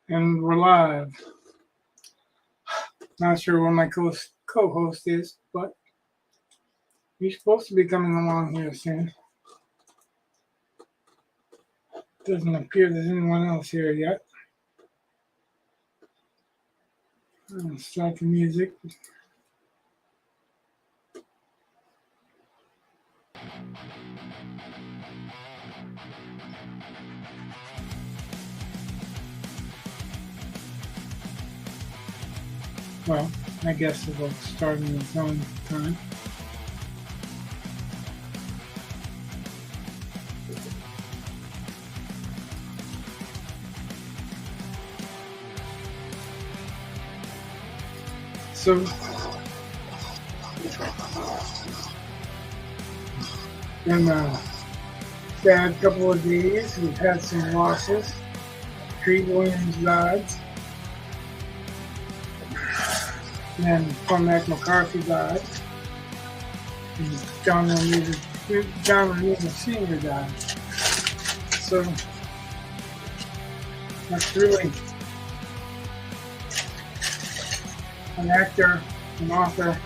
And we're live. Not sure where my co-host is, but he's supposed to be coming along here soon. Doesn't appear there's anyone else here yet. I'll start the music. Well, I guess it will start in its own time. So, in a sad couple of days, we've had some losses. Creed Williams died. Then Cormac McCarthy died. And John Romita Sr. died. So that's really an actor, an author,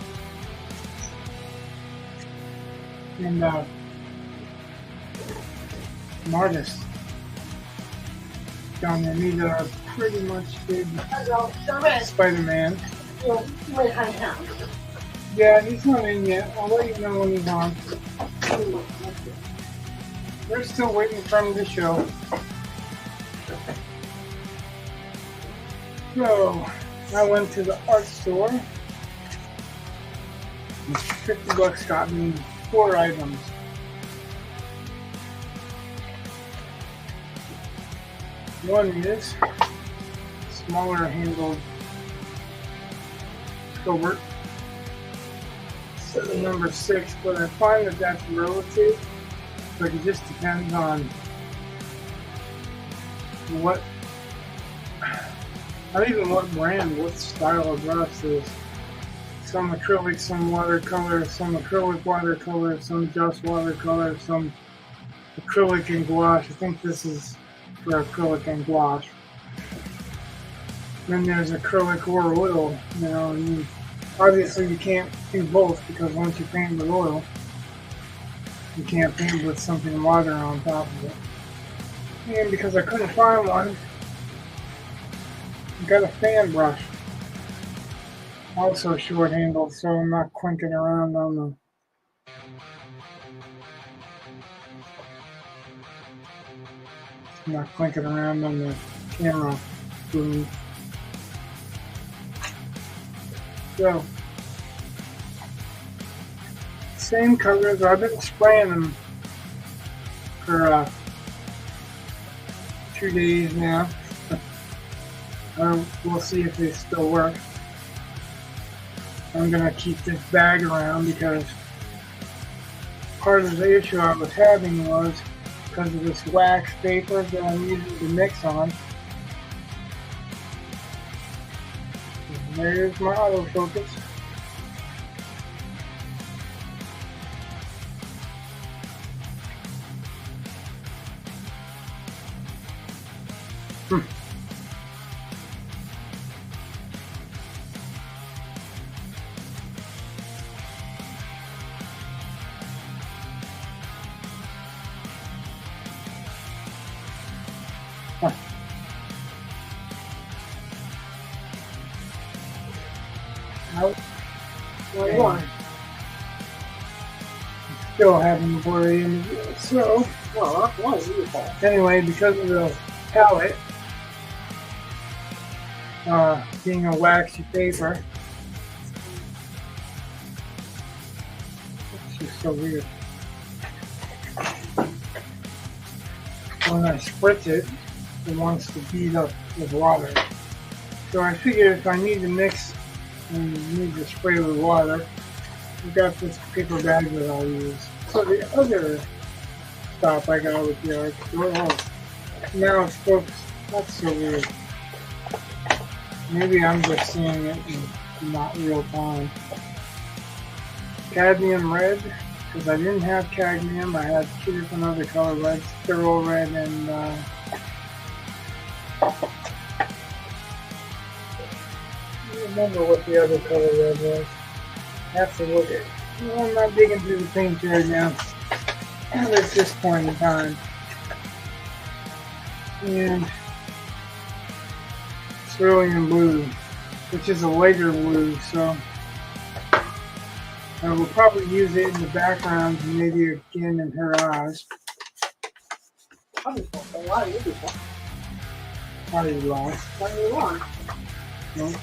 and an artist. John Romita pretty much did Spider-Man. Yeah, he's not in yet. I'll let you know when he's on. We're still waiting for him to show. So, I went to the art store. $50 got me 4 items. One is smaller handled Gilbert, number 6, but I find that that's relative. Like it just depends on what, not even what brand, what style of brush is. Some acrylic, some watercolor, some acrylic watercolor, some just watercolor, some acrylic and gouache. I think this is for acrylic and gouache. Then there's acrylic or oil, and obviously you can't do both because once you paint with oil, you can't paint with something water on top of it. And because I couldn't find one, I got a fan brush. Also short handled, so I'm not clinking around on the camera boom. So, same colors. I've been spraying them for 2 days now. We'll see if they still work. I'm going to keep this bag around because part of the issue I was having was because of this wax paper that I'm using to mix on. There's my autofocus. Still having to worry images. So, anyway, because of the palette being a waxy paper, it's just so weird. When I spritz it, it wants to bead up with water. So I figured if I need to mix and need to spray with water, I've got this paper bag that I'll use. So the other stop I got with the art store, now it's focused. That's so weird. Maybe I'm just seeing it in not real time. Cadmium red, because I didn't have cadmium. I had 2 different other color reds, thorough red and remember what the other color red was. I have to look at it. Well, I'm not digging through the paint right now at this point in time. And cerulean blue, which is a lighter blue, so I will probably use it in the background, maybe again in her eyes. Probably a lot of you. Probably long. What do you want? No.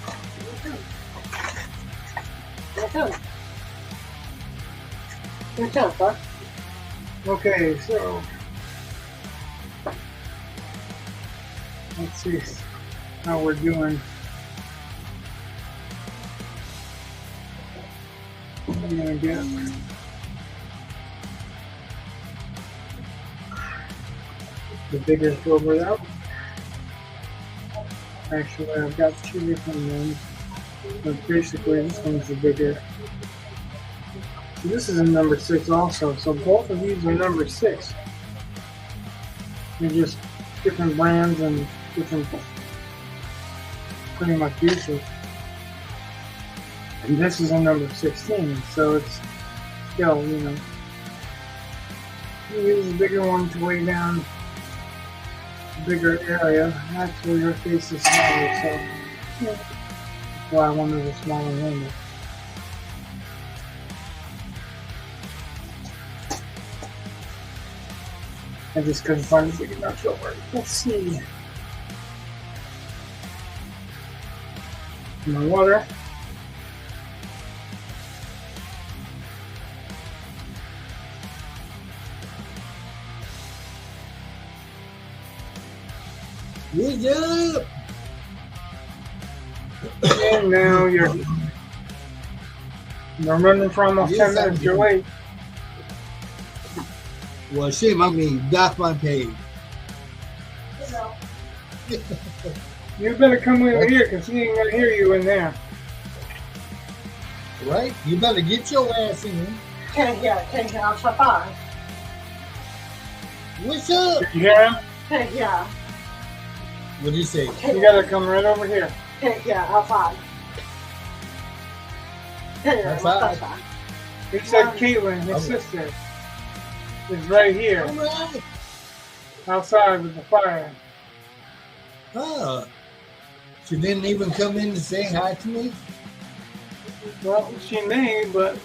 Your turn, sir. Okay, so let's see how we're doing. I'm gonna get the bigger filbert out. Actually, I've got two different ones, but basically this one's the bigger. So this is a number 6 also, so both of these are number 6. They're just different brands and different pretty much uses. And this is a number 16, so it's still, you know, you use a bigger one to weigh down a bigger area. Actually, her face is smaller, so that's why I wanted a smaller number. I just couldn't find a big enough over. Let's see. My water. Good job. And now you're running for almost 10 minutes. You're late. Well, shame I mean, dock my pay. You better come over here because he ain't gonna hear you in there. Right? You better get your ass in. Can't hear. I'll stop by. What's up? Did you hear him? Can't hear. What do you say? You gotta come right over here. Can't hear. Outside. Outside. He said Caitlin, his sister, is right here All right. outside with the fire. Oh. She didn't even come in to say hi to me? Well, she may, but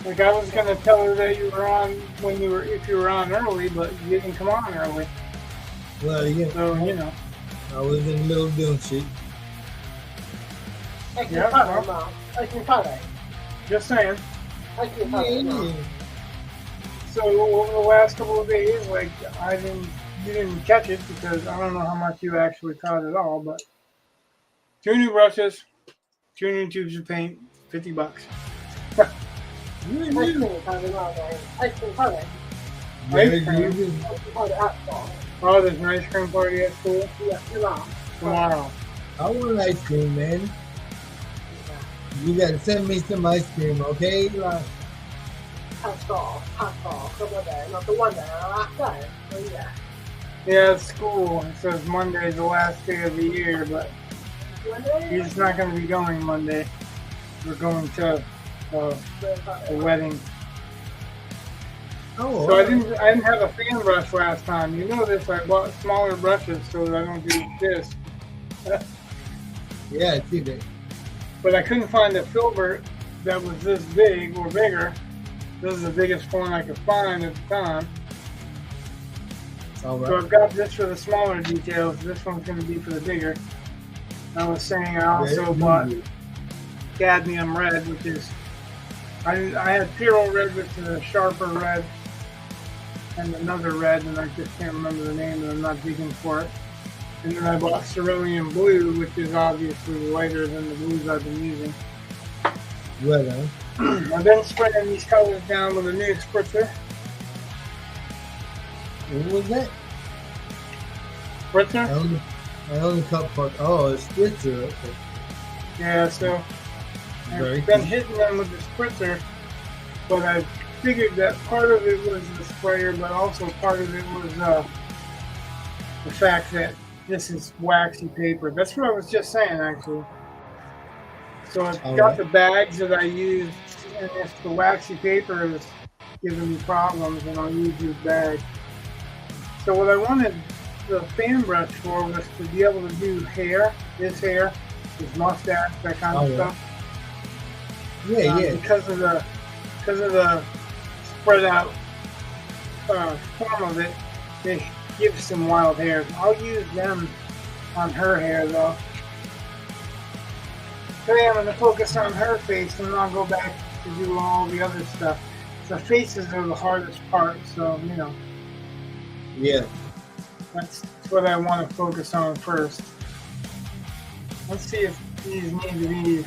like I was gonna tell her that you were on if you were on early, but you didn't come on early. Well, yeah. So you know. I was in the middle of doing shit. I can Yeah, follow, well. Mom. I can follow. Just saying. I can follow, Mom. Yeah. So over the last couple of days, like you didn't catch it because I don't know how much you actually caught at all, but 2 new brushes, 2 new tubes of paint, $50. I can follow, Mom. I can follow. Ice cream. I can follow outside. Oh, there's an ice cream party at school Yeah, tomorrow. tomorrow. I want ice cream, man. You gotta send me some ice cream, okay? Hot ball. Come on there. Not the one there. Last time. Oh, yeah. Yeah, it's school. It says Monday's the last day of the year, but he's not going to be going Monday. We're going to a wedding. Oh, So I didn't have a fan brush last time. You know this. I bought smaller brushes so that I don't do this. yeah, I see that. But I couldn't find a filbert that was this big or bigger. This is the biggest one I could find at the time. All So right. I've got this for the smaller details. This one's going to be for the bigger. I was saying I also bought cadmium red, which is I had Pyrrho red, which is a sharper red, and another red, and I just can't remember the name, and I'm not digging for it. And then I bought cerulean blue, which is obviously lighter than the blues I've been using. Right on. I've been spraying these colors down with a new spritzer. What was that? Spritzer? I only cut part. Oh, it's spritzer. Okay. Yeah, so Very I've been cool. hitting them with the spritzer, but I figured that part of it was the sprayer, but also part of it was the fact that this is waxy paper. That's what I was just saying, actually. So I've All got right. the bags that I use, and if the waxy paper is giving me problems, then I'll use these bags. So what I wanted the fan brush for was to be able to do hair, his mustache, that kind All of right. stuff. Yeah, yeah. Because of the spread out form of it, they give some wild hairs. I'll use them on her hair though. Today I'm going to focus on her face, and then I'll go back to do all the other stuff. The faces are the hardest part, so you know Yeah. that's what I want to focus on first. Let's see if these need to be.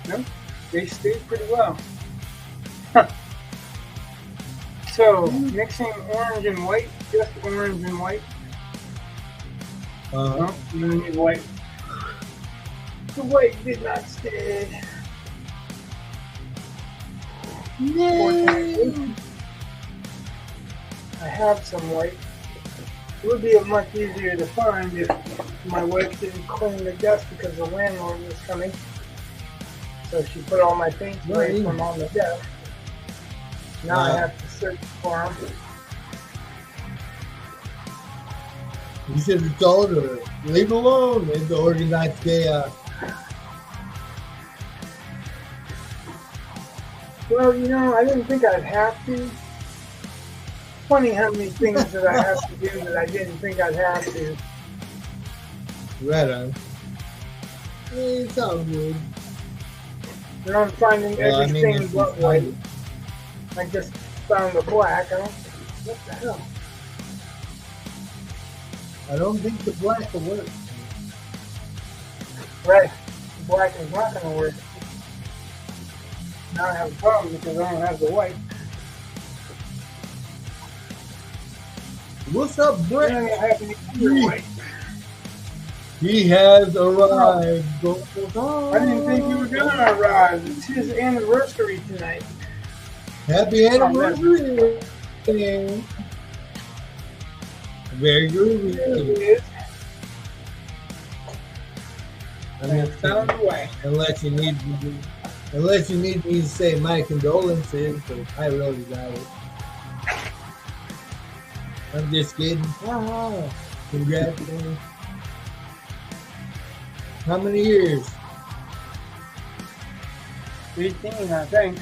Nope, they stayed pretty well. So mixing orange and white, just orange and white. No, you need white. The white did not stay. Fortunately, I have some white. It would be much easier to find if my wife didn't clean the desk because the landlord was coming. So she put all my paints away from on the desk. Now I have to search for them. You should have told her, leave alone. It's organized chaos. Well, you know, I didn't think I'd have to. Funny how many things that I have to do that I didn't think I'd have to. Right on. It's all good. And I'm finding everything it's but white. I just found the black. I don't. What the hell? I don't think the black will work. Right. The black is not going to work. Now I have a problem because I don't have the white. What's up, And Brett? I have the other white. He has arrived. I didn't think you were going to arrive. It's his anniversary tonight. Happy anniversary. Very good. There he is. I mean, Found the way. unless you need me to say my condolences, but I really got it. I'm just kidding. Congratulations. How many years? 18, I think.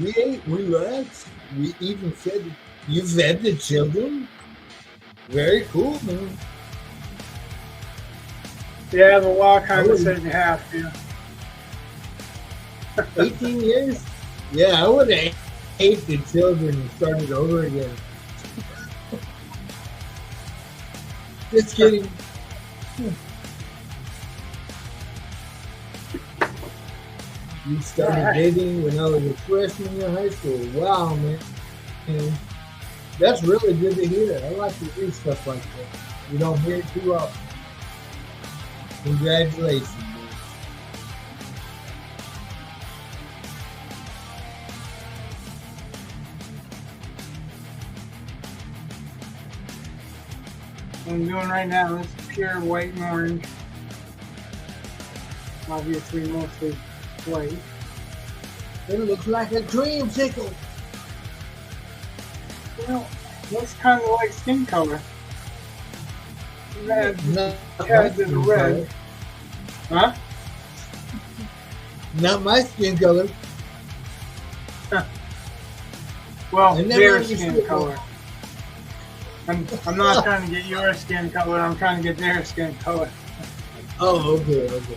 We even fed. You fed the children. Very cool, man. Yeah, the law kind of says you have to. 18 years? Yeah, I would have ate the children and started over again. Just kidding. You started dating when I was a freshman in high school. Wow, man. And that's really good to hear. I like to hear stuff like that. You don't hear it too often. Congratulations, man. What I'm doing right now is pure white and orange. Obviously, mostly white. It looks like a dreamsicle. Well, looks kind of like skin color. Red, Not has is red. Huh? Not my skin color. Well, I never their understood skin that. color. I'm not trying to get your skin color. I'm trying to get their skin color. Oh, okay, okay.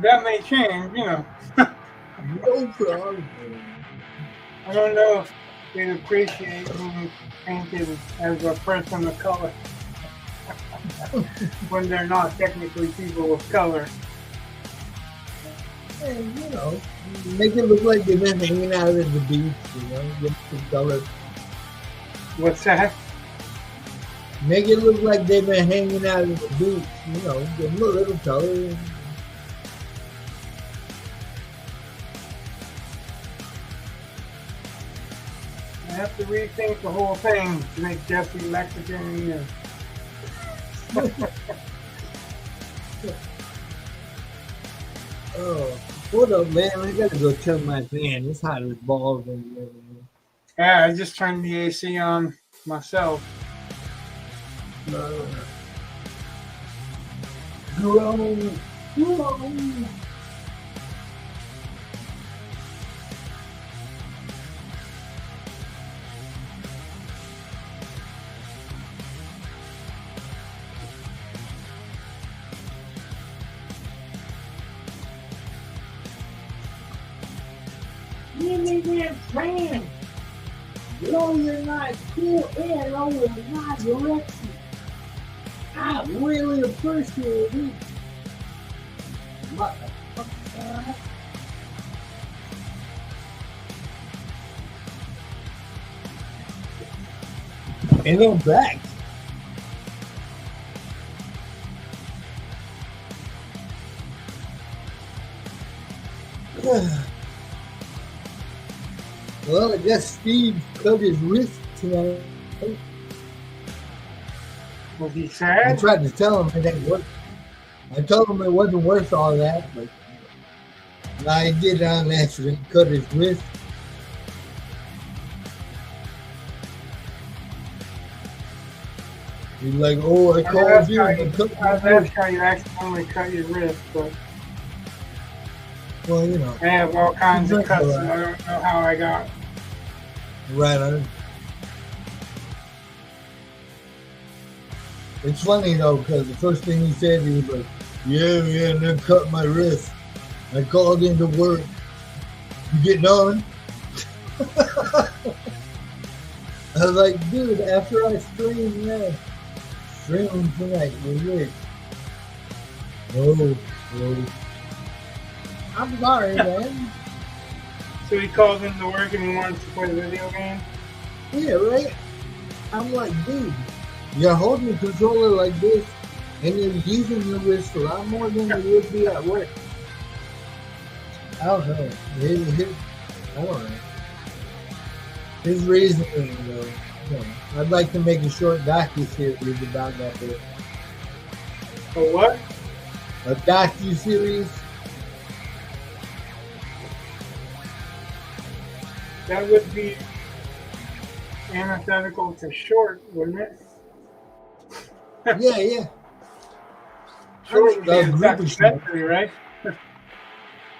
That may change, you know. No problem. I don't know if they appreciate being painted as a person of color when they're not technically people of color. And, you know, make it look like they've been hanging out at the beach, you know, get some color. What's that? Make it look like they've been hanging out at the beach, you know, give them a little color. have to rethink the whole thing to make Jesse Mexican again. Oh, what up, man? I gotta go tell my fan. It's hot as balls in here, man. Yeah, I just turned the AC on myself. Grown. Grown. Give me that fan. Blow your nice cool air over in my direction. I really appreciate it. Motherfucker. And I'm back. Well, I guess Steve cut his wrist tonight. Was he I sad? tried to tell him it ain't worth. I told him it wasn't worth all that, but I did on accident cut his wrist. He's like, "Oh, I called you and cut I my was wrist." how you accidentally cut your wrist, but Well, you know, I have all kinds of Drink a cuts, lot. and I don't know how I got. right on. It's funny though, because the first thing he said, he was like, "Yeah, and then cut my wrist. I called into work. You getting on?" I was like, "Dude, after I stream tonight, we're rich." No. I'm sorry, man. So he called into work and he wanted to play the video game? Yeah, right? I'm like, dude, you're holding the controller like this, and you're using your wrist a lot more than you would be at work. I don't know. I don't know. His reasoning, though. You know, I'd like to make a short docu-series about that bit. For what? A docu-series? That would be antithetical to short, wouldn't it? Yeah. Short would be a group of short. documentary, right?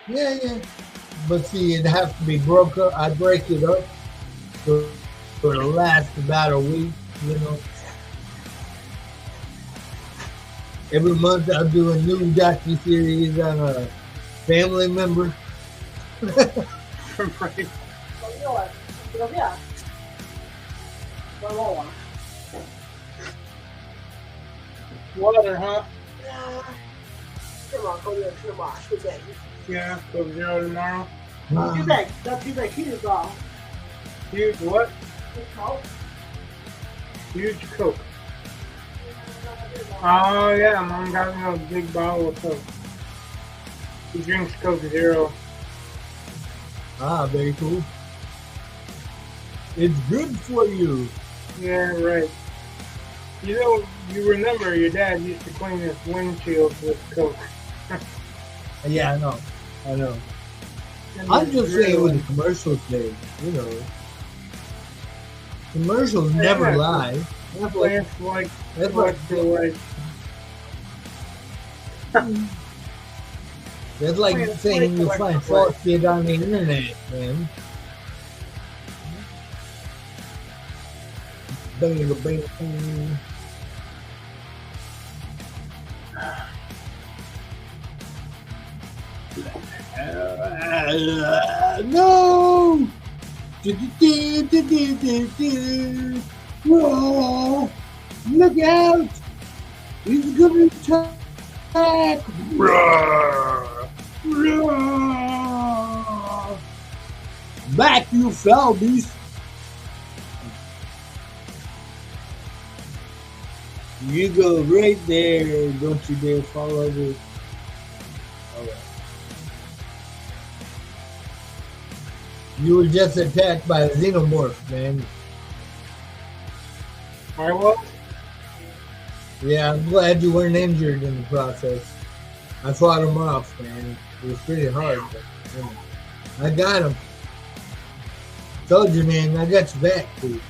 Yeah. But see, it'd have to be broke up. I'd break it up for the last about a week, you know. Every month I'll do a new docu-series on a family member. Right. Water, huh? Yeah, Sub-Zero tomorrow. Huge what? Huge Coke. Oh yeah, Mom got me a big bottle of Coke. He drinks Coke Zero. Ah, very cool. It's good for you. Yeah, right. You know, you remember your dad used to clean his windshield with Coke. Yeah, I know. I'm just saying what the commercials say, you know. Commercials never lie. That's like, Plants like that's what like, they like. that's like Plants saying you like find what? false shit on the internet, man. Bang, bang, bang. No! Whoa! Look out! He's gonna attack! Back, you foul beast! You go right there. Don't you dare fall over. All right. You were just attacked by a xenomorph, man. I was. Yeah, I'm glad you weren't injured in the process. I fought him off, man. It was pretty hard, but you know, I got him. Told you, man, I got your back, dude.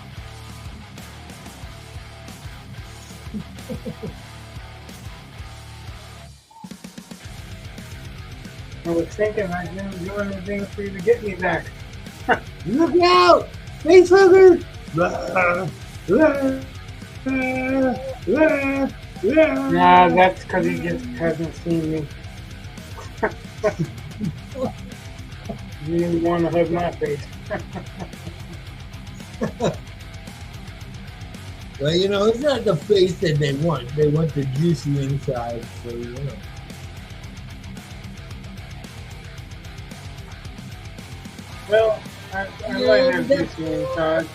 I was thinking I didn't do anything for you to get me back. Look out! Facehugger! Nah, that's because he just hasn't seen me. You didn't want to hug my face. Well, you know, it's not the face that they want. They want the juicy inside, so, you know. Well, I might have juicy inside.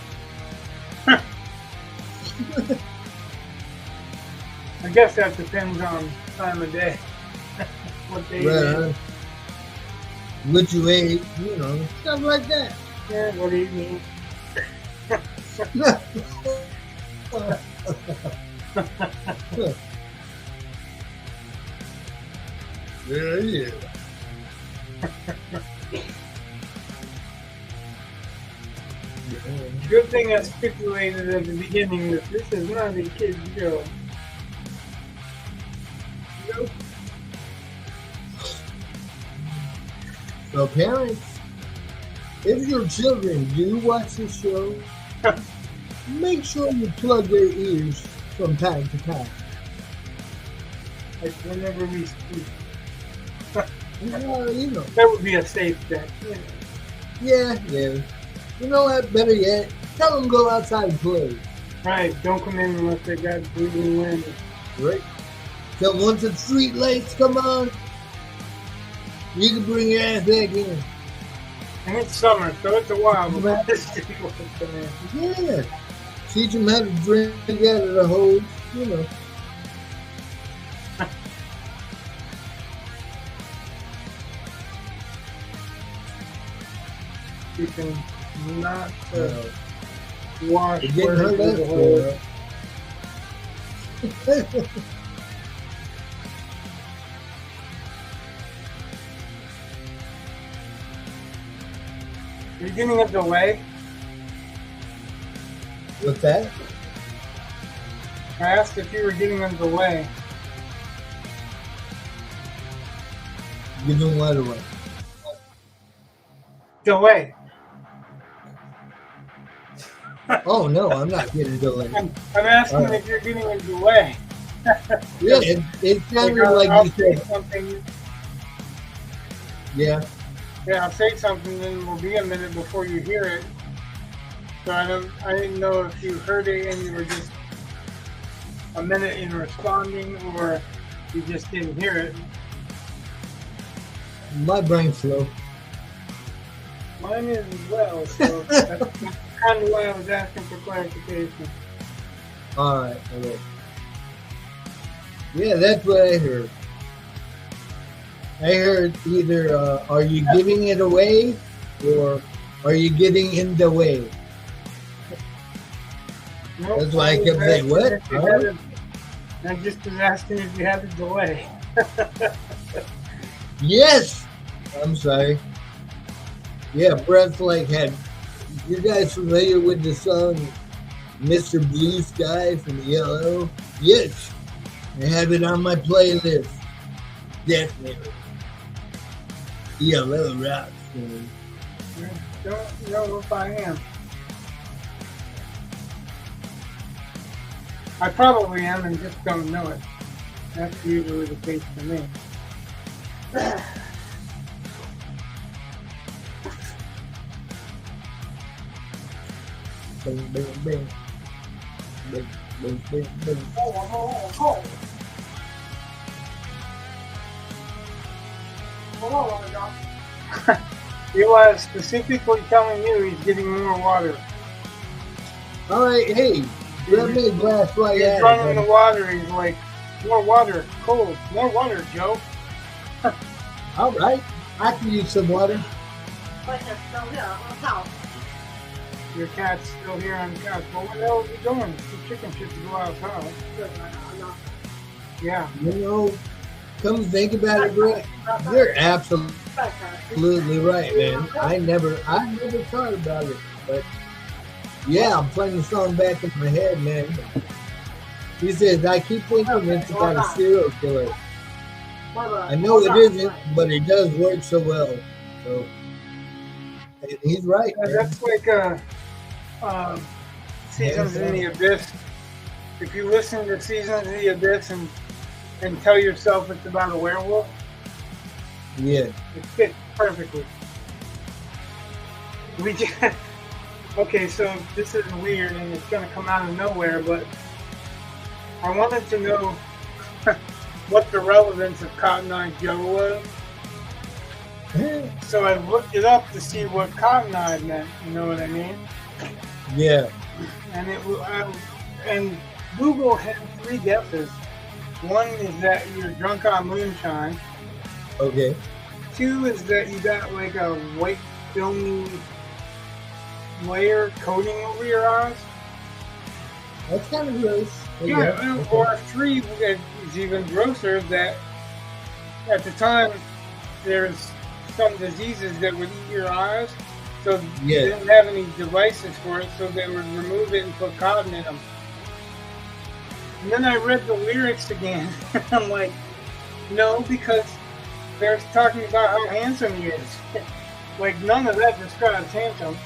I guess that depends on time of day. What day it is. What you ate, you know, stuff like that. Yeah, what do you mean? Yeah. Good thing I stipulated at the beginning that this is not a kid's show. Nope. So parents, if your children do watch this show, make sure you plug their ears from time to time. Like whenever we speak. You know. That would be a safe bet. Yeah. You know what? Better yet, tell them go outside and play. Right, don't come in unless they got breathing wind. Right. So once the street lights come on, you can bring your ass back in. And it's summer, so it's a while before the street lights come in. Yeah. Teach them how to drink out of the hose, you know. You can not wash It didn't hurt the hose. us. You're getting a delay. What's that? I asked if you were getting a delay. You doing what away? Delay. Oh no, I'm not getting delayed. I'm asking if you're getting a delay. Yeah, it sounded like I'll you say said. something. Yeah. Yeah, I'll say something, then we'll be a minute before you hear it. So I didn't know if you heard it and you were just a minute in responding, or you just didn't hear it. My brain's slow. Mine is as well, so that's kind of why I was asking for clarification. Alright. Yeah, that's what I heard. I heard either are you giving it away or are you getting in the way? Nope, That's why I kept saying, what? I just was asking if you had a delay. Yes! I'm sorry. Yeah, Brett's like had. You guys familiar with the song Mr. Blue Sky from Yellow? Yes! I have it on my playlist. Definitely. Yellow rocks, man. Don't know if I am. I probably am and just don't know it. That's usually the case for me. Bing, bing, bing. Bing, bing, bing, bing. He was specifically telling you he's getting more water. Alright, hey, grab me a glass right He's at running it. the water. He's like, more water, cold, more water, Joe. Alright, I can use some water. My cat's still here on the house. Your cat's still here on the couch. Well, what the hell are you doing? It's too chicken shit to go outside. Good, I'm not. Yeah. You know, come think about it, Brett. You're absolutely right, man. I never thought about it, but yeah, I'm playing the song back in my head, man. He says, I keep thinking it's about a serial killer. I know it isn't, but it does work so well. So, and he's right, Yeah, man. that's like Seasons in the Abyss. If you listen to Seasons in the Abyss and tell yourself it's about a werewolf, Yeah. it fits perfectly. We just, okay, so this is weird and it's going to come out of nowhere, but I wanted to know what the relevance of Cotton Eye Joe was. So I looked it up to see what Cotton Eye meant. You know what I mean? Yeah. And and Google had 3 guesses. One is that you're drunk on moonshine. Okay. 2 is that you got like a white filmy layer coating over your eyes. That's kind of gross. Yeah, or 3 is even grosser, that at the time there's some diseases that would eat your eyes, so you didn't have any devices for it, so they would remove it and put cotton in them. And then I read the lyrics again. I'm like, no, because they're talking about how handsome he is. Like, none of that describes handsome.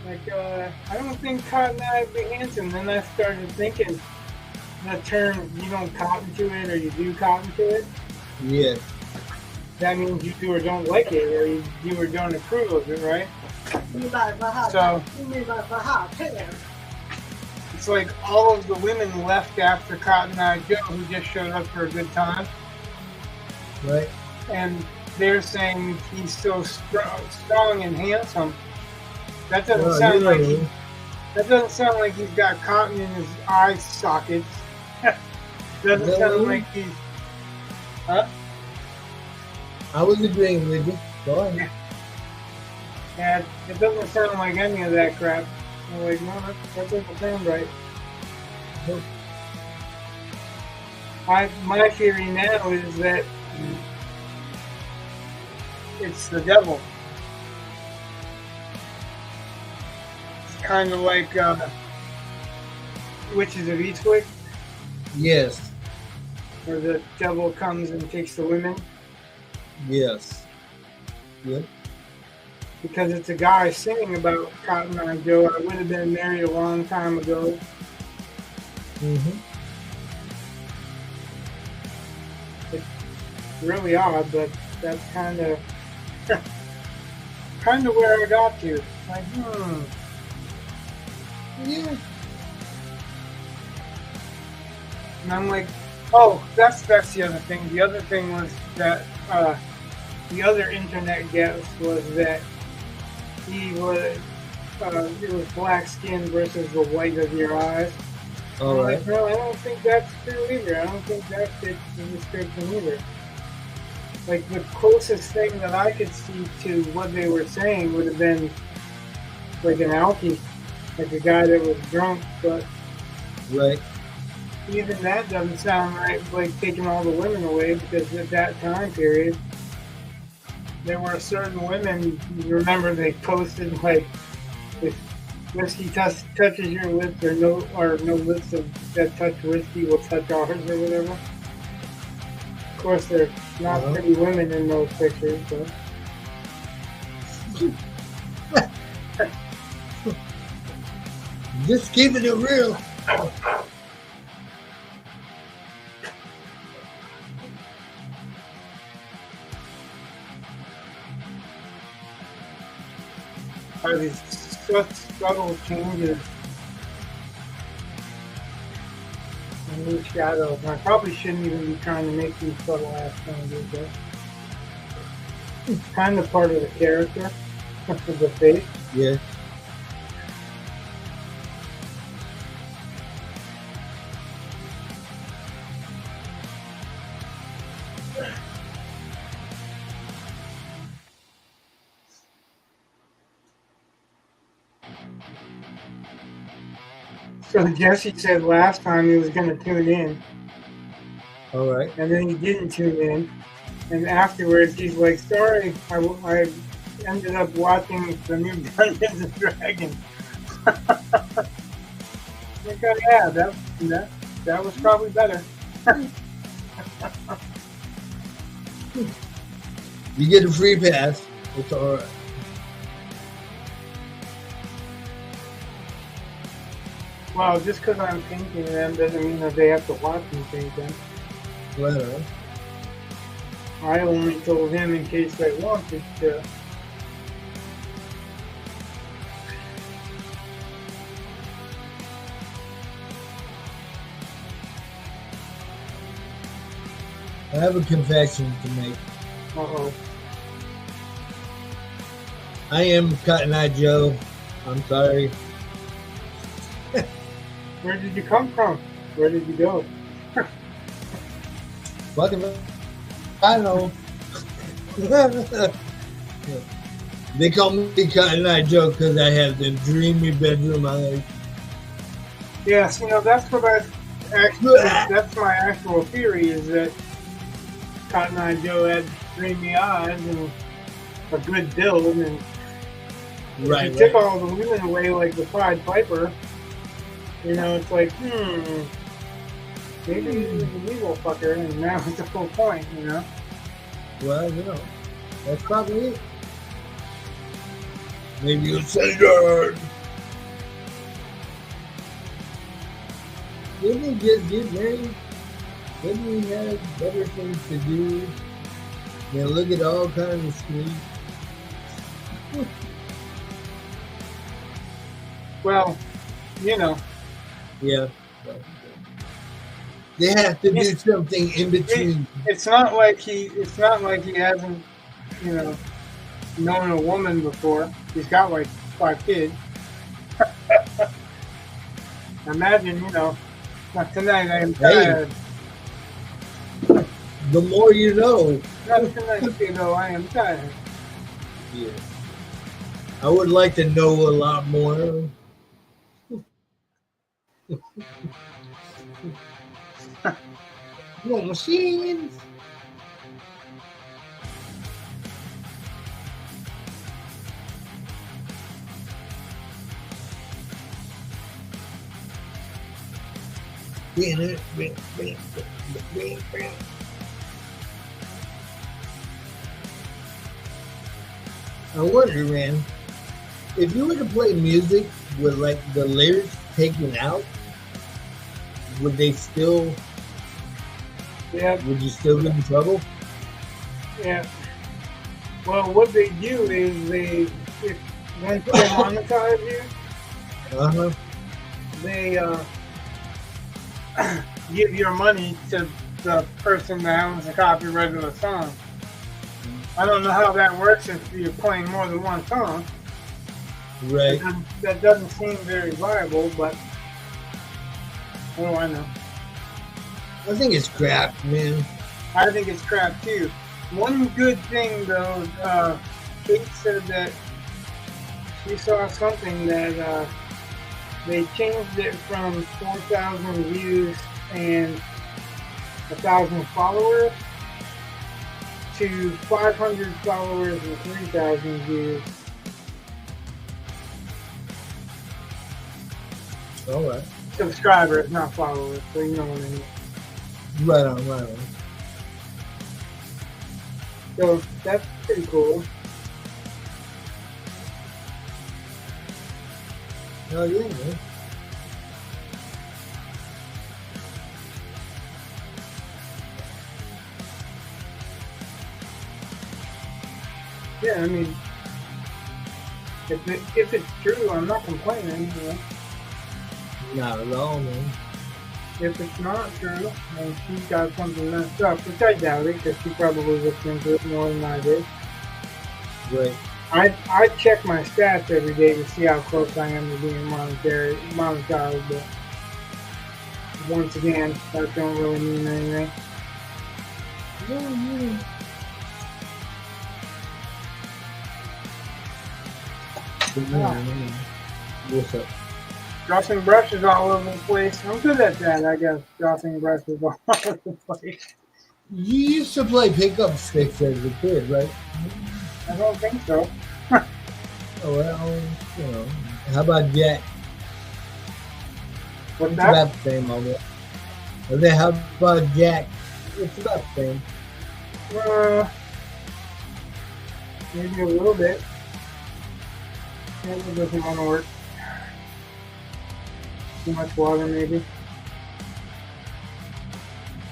Like, I don't think Cotton Eye would be handsome. Then I started thinking the term, you don't cotton to it or you do cotton to it. Yeah. That means you do or don't like it, or you do or don't approve of it, right? So it's like all of the women left after Cotton Eye Joe, who just showed up for a good time. Right. And they're saying he's so strong and handsome. That doesn't sound like that doesn't sound like he's got cotton in his eye sockets. Doesn't sound like he's. Huh? I was agreeing with you. Go on. Yeah, it doesn't sound like any of that crap. I'm like, no, that doesn't sound right. My theory now is that it's the devil. It's kind of like Witches of Eastwick. Yes. Where the devil comes and takes the women. Yes. Yep. Because it's a guy singing about Cotton Eye Joe. I would have been married a long time ago. Mm-hmm. It's really odd, but that's kind of where I got to. Like, Yeah. And I'm like, oh, that's the other thing. The other thing was that the other internet guess was that he was it was black skin versus the white of your eyes. All right. Like, no, I don't think that's true either. I don't think that fits the description either. Like, the closest thing that I could see to what they were saying would have been like an alkie, like a guy that was drunk, but Right. even that doesn't sound right, like taking all the women away, because at that time period, there were certain women, you remember they posted, like, if whiskey touches your lips, or no lips that touch whiskey will touch ours, or whatever. Of course, there's not pretty women in those pictures, but... Just keeping it real. Are these such subtle changes in these shadows? I probably shouldn't even be trying to make these subtle ass changes, but it's kind of part of the character of the face. Yeah. So Jesse said last time he was going to tune in, All right. and then he didn't tune in. And afterwards, he's like, "Sorry, I ended up watching the new Dungeons and Dragons." Like, oh, yeah, that was probably better. You get a free pass. It's all right. Well, just because I'm painting them doesn't mean that they have to watch me paint them. Well, I only told him in case they wanted to. I have a confession to make. Uh-oh. I am Cotton Eye Joe. I'm sorry. Where did you come from? Where did you go? Fucking, I know. They call me Cotton Eye Joe because I have the dreamy bedroom eyes. Yes, that's what that's my actual theory, is that Cotton Eye Joe had dreamy eyes and a good build, and Right. if you took all the women away like the Pied Piper, it's like, maybe he was an evil fucker, and that was the full point, Well, that's probably it. Maybe you'll say that. Didn't he just get married? Didn't he have better things to do than look at all kinds of screens? Well, Yeah. They have to do something in between. It's not like he hasn't, known a woman before. He's got like 5 kids. Imagine, not tonight, I am tired. The more you know. Not tonight, I am tired. Yeah. I would like to know a lot more. No machines. I wonder, man, if you were to play music with like the lyrics taken out, would they still? Yeah. Would you still get in trouble? Yeah. Well, what they do is once they monetize you, they give your money to the person that owns the copyright of the song. I don't know how that works if you're playing more than one song. Right. That doesn't seem very viable, but what do I know? I think it's crap, man. I think it's crap too. One good thing though, Kate said that she saw something that they changed it from 4,000 views and 1,000 followers to 500 followers and 3,000 views. All right. Subscribers, not followers, so you know what I mean. Right on, right on. So that's pretty cool. Oh yeah, man. Yeah, I mean, if it's true, I'm not complaining. Not at all, man. If it's not true, and she's got something messed up, which I doubt it, because she probably looked into it more than I did. Right. I check my stats every day to see how close I am to being monetized, but once again, that don't really mean anything. Yeah. Yeah. What's up? Dropping brushes all over the place. I'm good at that, I guess. Dropping brushes all over the place. You used to play pickup sticks as a kid, right? I don't think so. Oh, well, you know. How about Jack? What's It's that? about the same, almost. Okay, how about Jack? It's about the same. Maybe a little bit. Maybe it doesn't want to work. Too much water, maybe.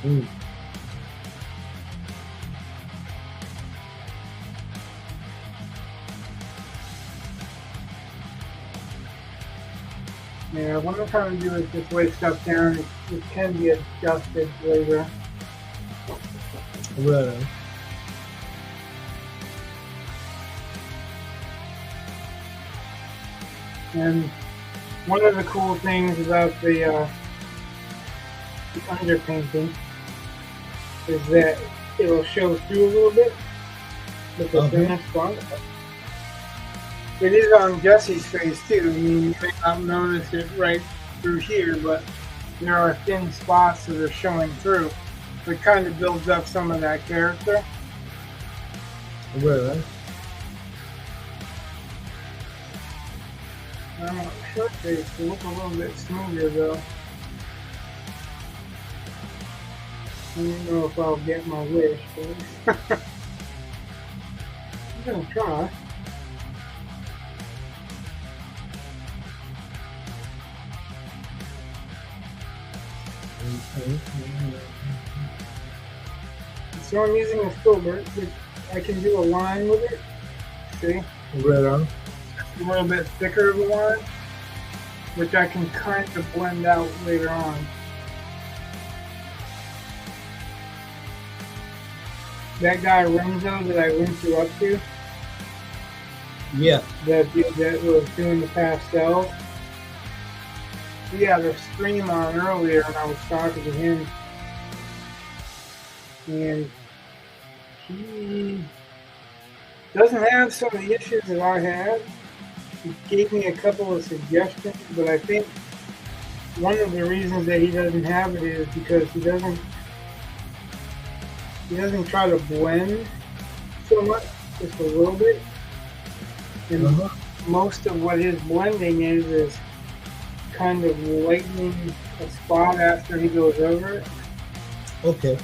Mm. Yeah, what I'm trying to do is just weigh stuff down. It can be adjusted later. Right. And one of the cool things about the underpainting is that it'll show through a little bit with the finished product. It is on Jesse's face too. I mean, you may not notice it right through here, but there are thin spots that are showing through. It kind of builds up some of that character. Right. Short face will look a little bit smoother though. I don't know if I'll get my wish, but I'm gonna try. So I'm using a filbert, which I can do a line with it. See? Right on. A little bit thicker of a line, which I can kind of blend out later on. That guy Renzo that I linked you up to, Yeah. that dude that was doing the pastels, he had a stream on earlier and I was talking to him, and he doesn't have some of the issues that I have. He gave me a couple of suggestions, but I think one of the reasons that he doesn't have it is because he doesn't try to blend so much, just a little bit. And most of what his blending is kind of lightening a spot after he goes over it. Okay.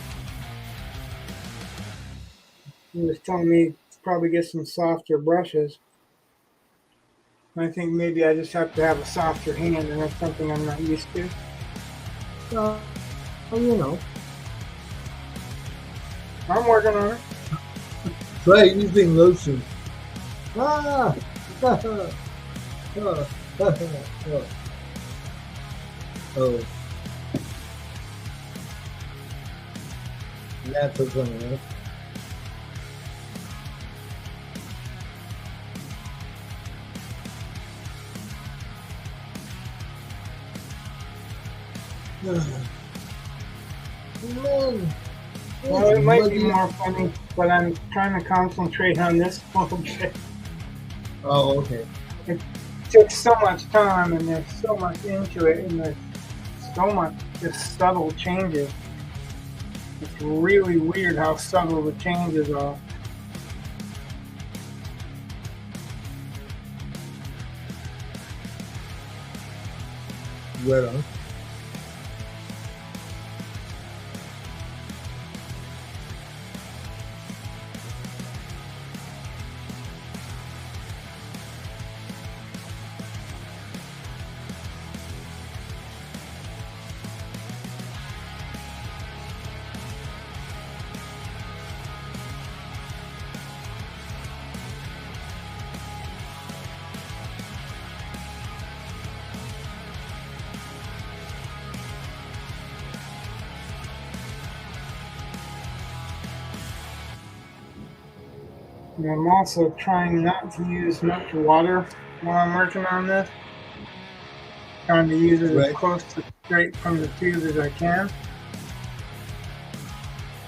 He was telling me to probably get some softer brushes. I think maybe I just have to have a softer hand, and that's something I'm not used to. Well, you know. I'm working on it. Try using lotion. Ah! Oh. That's what's funny, right? Man. Well, it might be more funny, but I'm trying to concentrate on this a little bit. Oh, okay. It takes so much time, and there's so much into it, and there's so much just subtle changes. It's really weird how subtle the changes are. Right on. And I'm also trying not to use much water while I'm working on this. Trying to use it as close to straight from the tube as I can.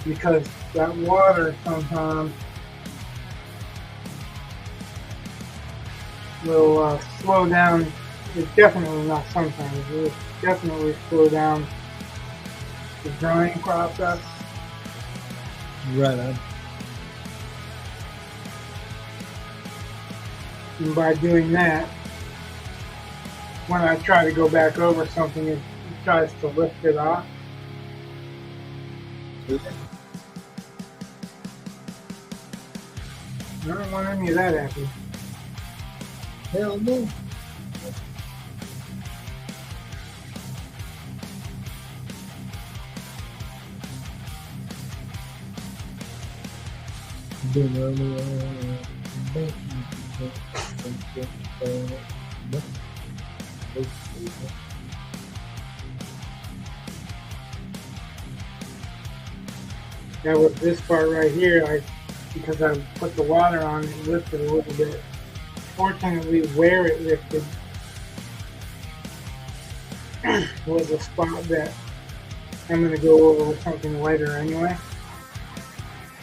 Because that water sometimes will slow down It's definitely not sometimes. It will definitely slow down the drying process. Right on. And by doing that, when I try to go back over something, it tries to lift it off. I don't want any of that happening. Hell no. Now with this part right here, because I put the water on, it lifted a little bit. Fortunately, where it lifted was a spot that I'm going to go over with something lighter anyway.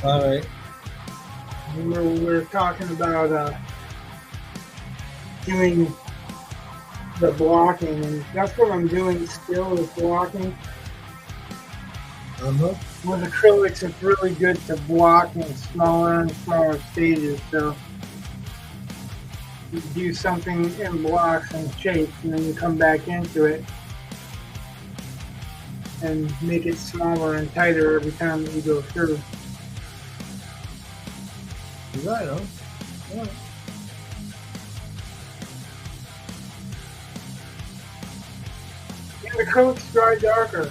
All right. Remember we were talking about doing the blocking, and that's what I'm doing still is blocking. Uh-huh. With acrylics, it's really good to block in smaller and smaller stages. So you do something in blocks and shapes, and then you come back into it and make it smaller and tighter every time that you go through. Right on. Yeah. And the acrylics dry darker.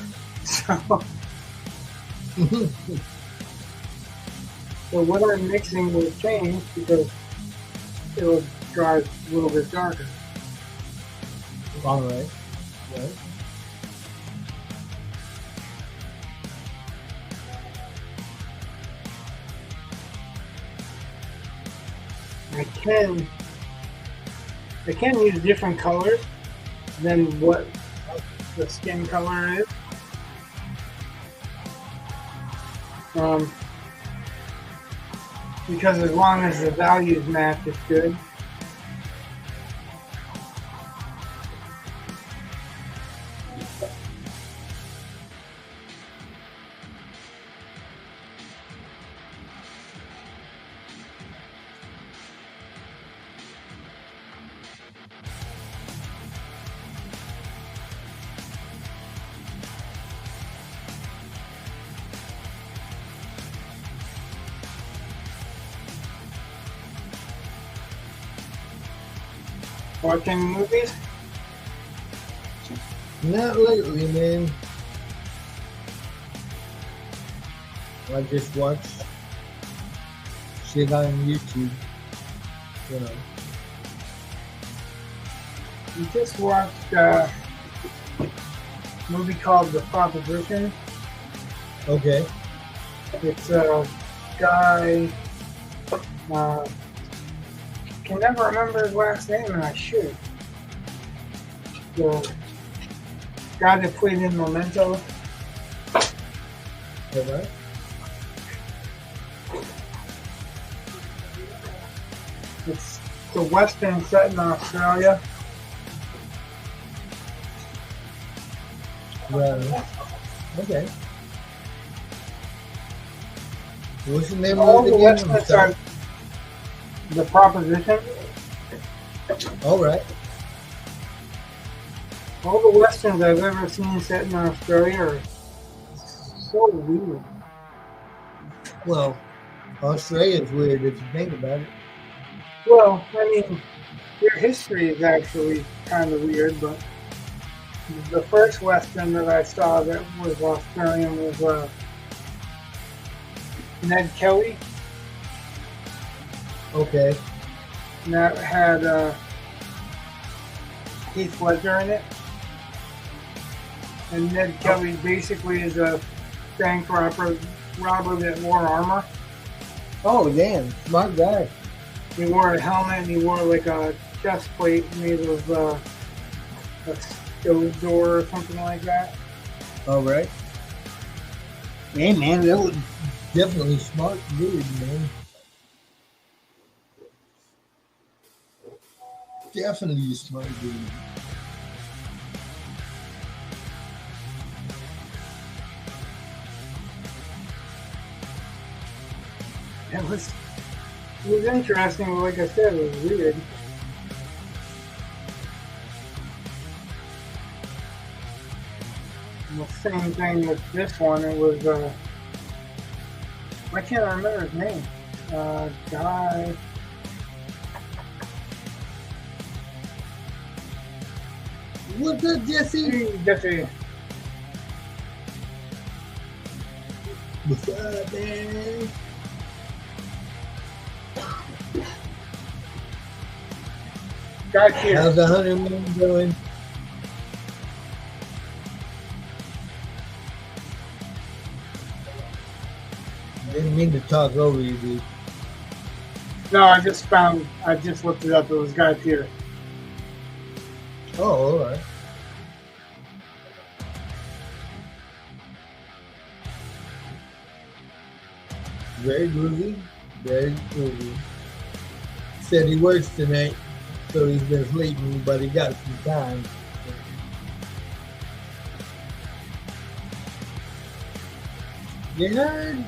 So what I'm mixing will change because it will dry a little bit darker. All right. Right. I can use different colors than what the skin color is. Because as long as the values match, it's good. Watching movies? Not lately, man. I just watch shit on YouTube. You know. We just watched a movie called The Proposition. Okay. It's a guy, can never remember his last name, and I should. The guy that played in Memento. Alright. It's the Western set in Australia. Right. Okay. What's the name All of the it again? I'm Westerns sorry. are The Proposition. Alright. All the Westerns I've ever seen set in Australia are so weird. Well, Australia's weird if you think about it. Well, I mean, their history is actually kind of weird, but the first Western that I saw that was Australian was Ned Kelly. Okay. And that had Heath Ledger in it. And Ned Kelly basically is a bank robber that wore armor. Oh, damn. Smart guy. He wore a helmet and he wore like a chest plate made of a stove door or something like that. Alright. Hey, man, that was definitely smart dude, man. Definitely a smart dude. it was interesting, but like I said, it was weird. And the same thing with this one. It was I can't remember his name. Guy. What's up, Jesse? Hey, Jesse. What's up, man? Guy's here. How's the honeymoon going? I didn't mean to talk over you, dude. No, I just looked it up. It was Guy here. Oh, all right. Very groovy. Very groovy. Said he works tonight, so he's been sleeping, but he got some time. You heard?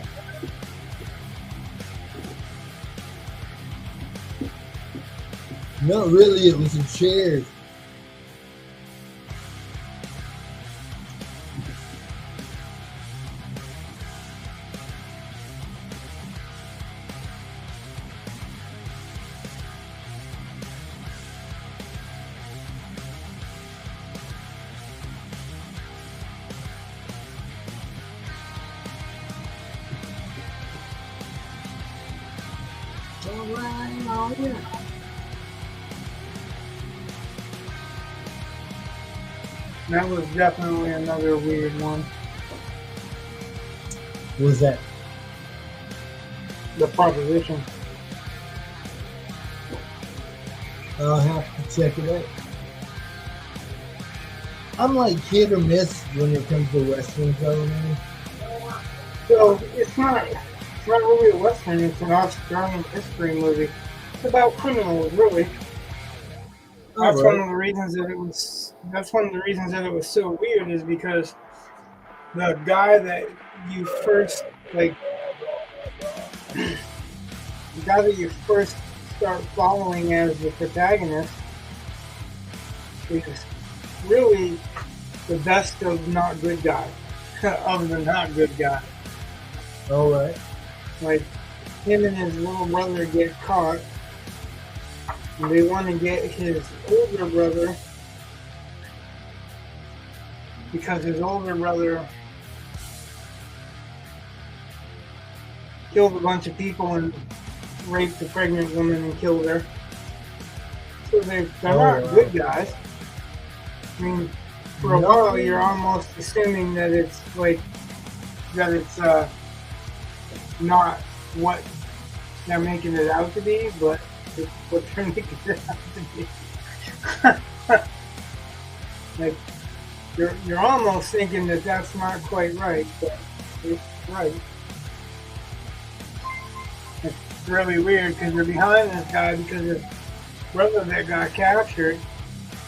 Not really, it was some chairs. That was definitely another weird one. What was that? The proposition. I'll have to check it out. I'm like hit or miss when it comes to Western man. So it's not really a Western, it's an Australian history movie. It's about criminals, really. That's one of the reasons that it was. That's one of the reasons that it was so weird is because the guy that you first the guy that you first start following as the protagonist is really the best of not good guy, of the not good guy. All right. Like him and his little brother get caught. And they want to get his older brother because his older brother killed a bunch of people and raped a pregnant woman and killed her. So they're not good guys. I mean, for a while you're almost assuming that it's not what they're making it out to be, but it's what they're making it out to be. Like you're almost thinking that that's not quite right, but it's right. It's really weird because you're behind this guy because his brother that got captured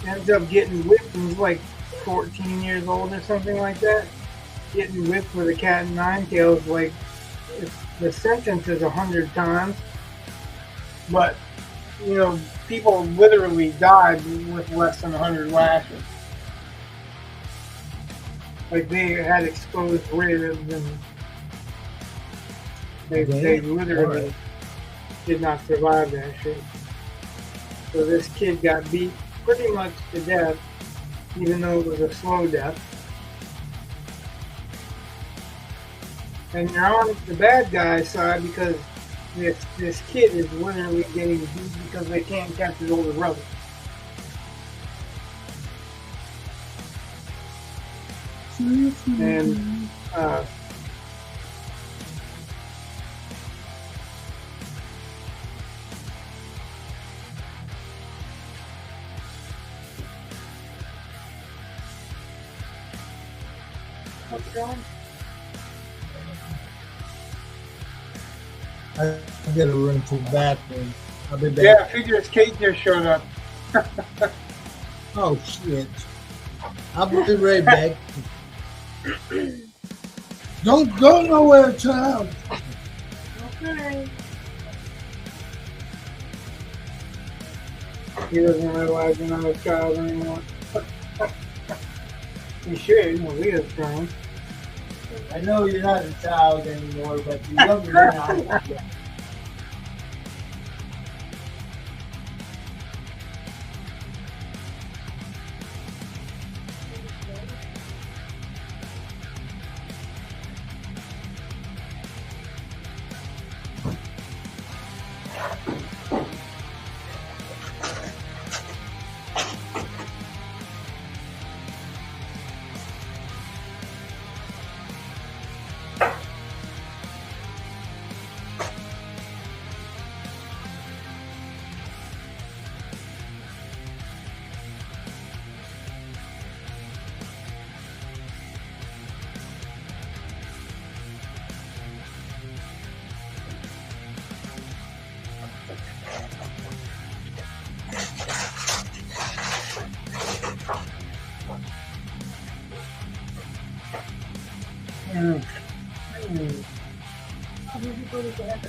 ends up getting whipped and he's like 14 years old or something like that. Getting whipped with a cat and nine tails, like the sentence is 100 times, but you know, people literally died with less than 100 lashes. Like they had exposed ribs and they literally did not survive that shit. So this kid got beat pretty much to death, even though it was a slow death. And you're on the bad guy's side because this kid is literally getting beat because they can't catch his older brother. And what's going? I gotta run to the bathroom. I'll be back. Yeah, I figure it's Kate just showed up. Oh shit! I'll be right back. Don't go nowhere, child. Okay. He doesn't realize you're not a child anymore. He should, when we have grown. I know you're not a child anymore, but you love me now. Mm. How did you go to bed?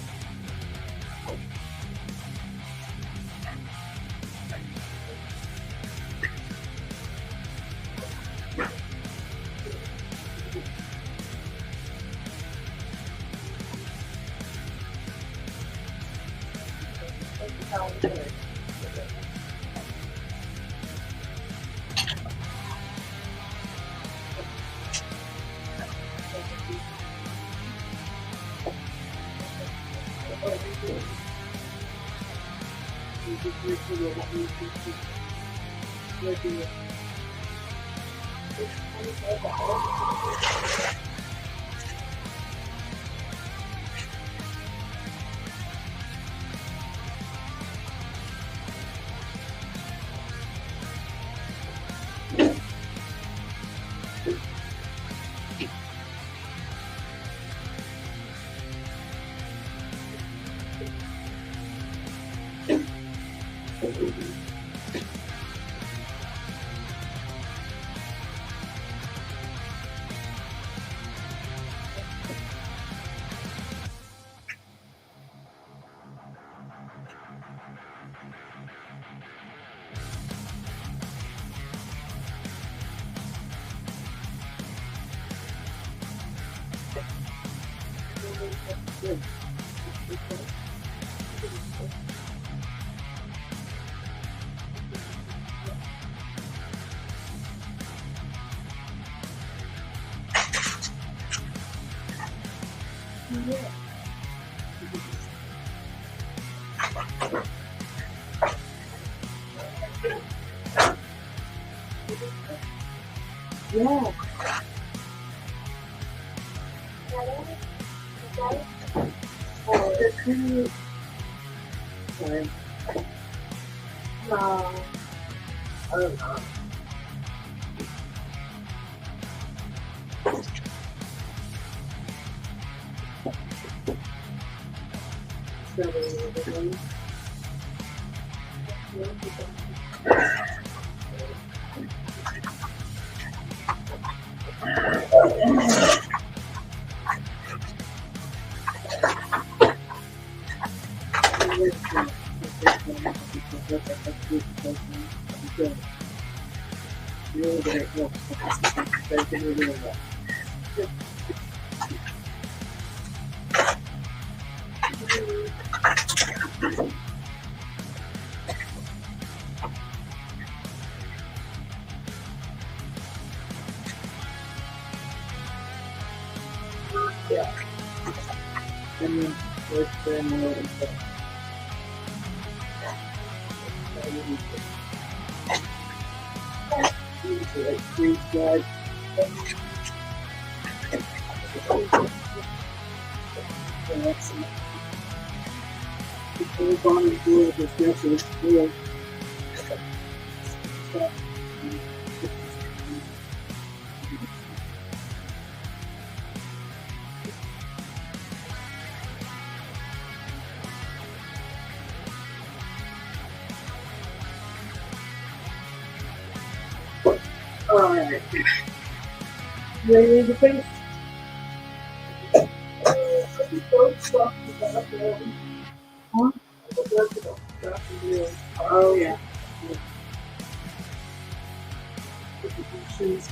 Yeah. Fine. No. I don't know. Yeah. And then there's the more and stuff. Like freeze dried. So that's it. We're going to do it with this is real. Alright. You ready to read the face? Huh? Oh yeah. Shoes.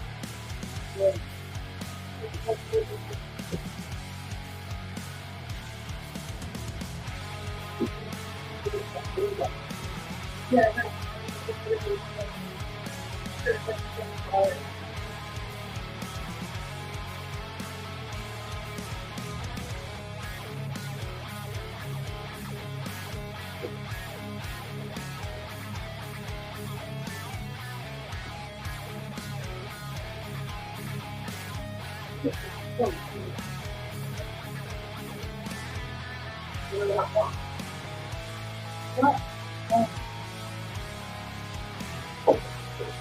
Yeah.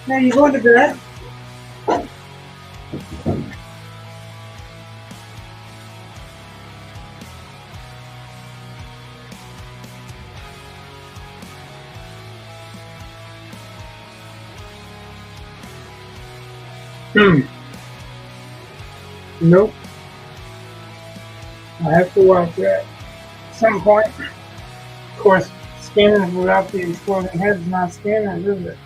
Now you going to bed? Nope. I have to watch that at some point. Of course, scanning without the exploding head is not scanning, is it?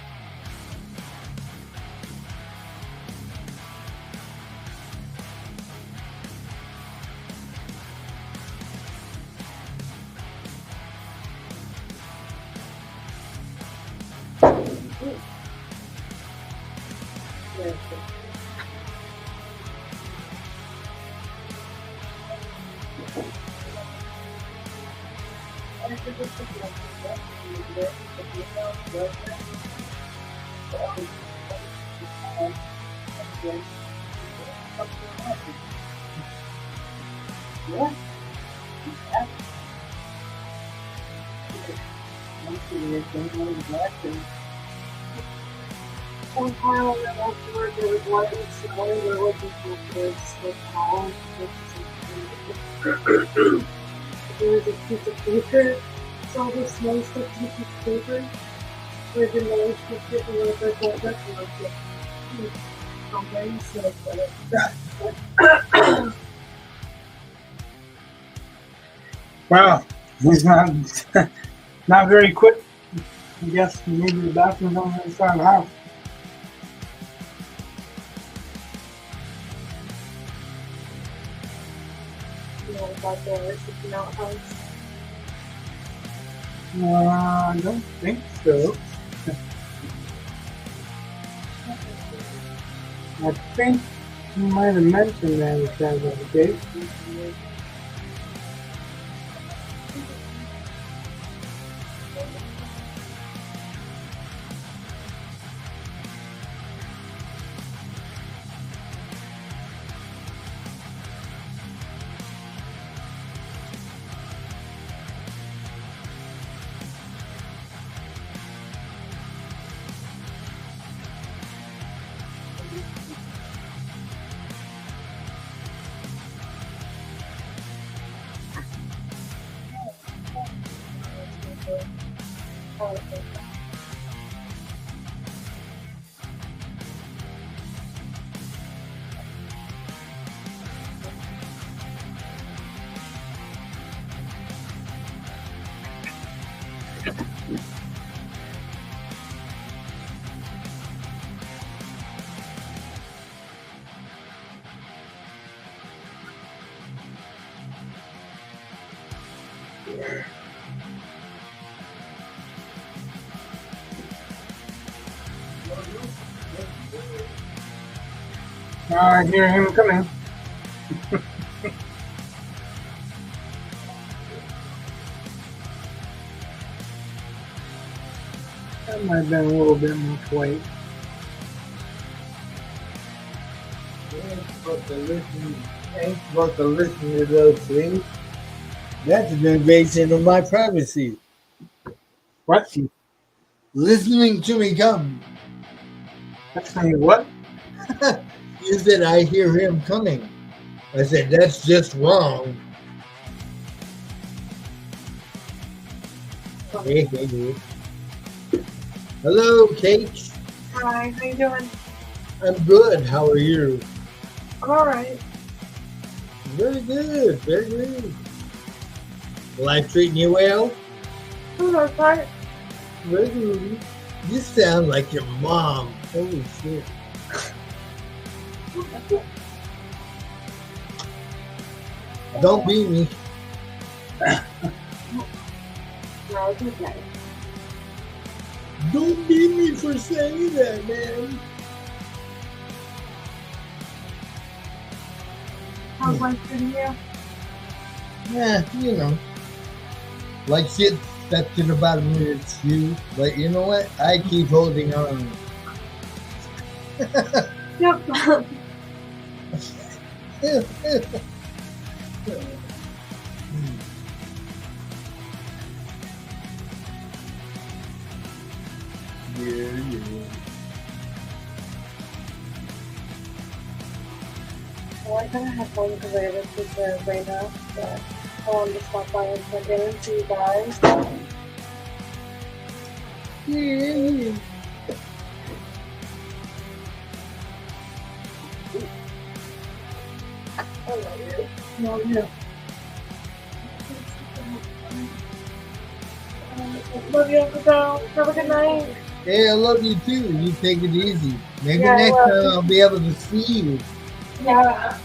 Somehow afterward there was one smelling where looking for kids with home. There was a piece of paper. So the small stuff to the piece of paper. Where the nose was getting like that and Wow, he's not very quick. I guess maybe the bathroom's on the other side of the house. about the sticking out house. I don't think so. I think you might have mentioned that if that was the case. I hear him coming. That might have been a little bit much weight. Ain't supposed to listen to those things. That's an invasion of my privacy. What? Listening to me come. That's saying what? You said I hear him coming. I said that's just wrong. Hey, hey, hey. Hello, Kate. Hi, how you doing? I'm good. How are you? I'm alright. Very good. Very good. Life treating you well? For the most part. Very good. You sound like your mom. Holy shit. Don't beat me. No, it's okay. Don't beat me for saying that, man. How's life treating you? Yeah, you know. Like shit stuck to the bottom of its shoe. But you know what? I keep holding on. Yep. Yeah. Well, I kind of have fun because I have a pizza right now, but I wanted to stop by and check in and see you guys. Yeah. I love you. No, yeah. Love you, Uncle Joe. Have a good night. Hey, I love you too. You take it easy. Maybe Yeah, I next love time you. I'll be able to see you. Yeah.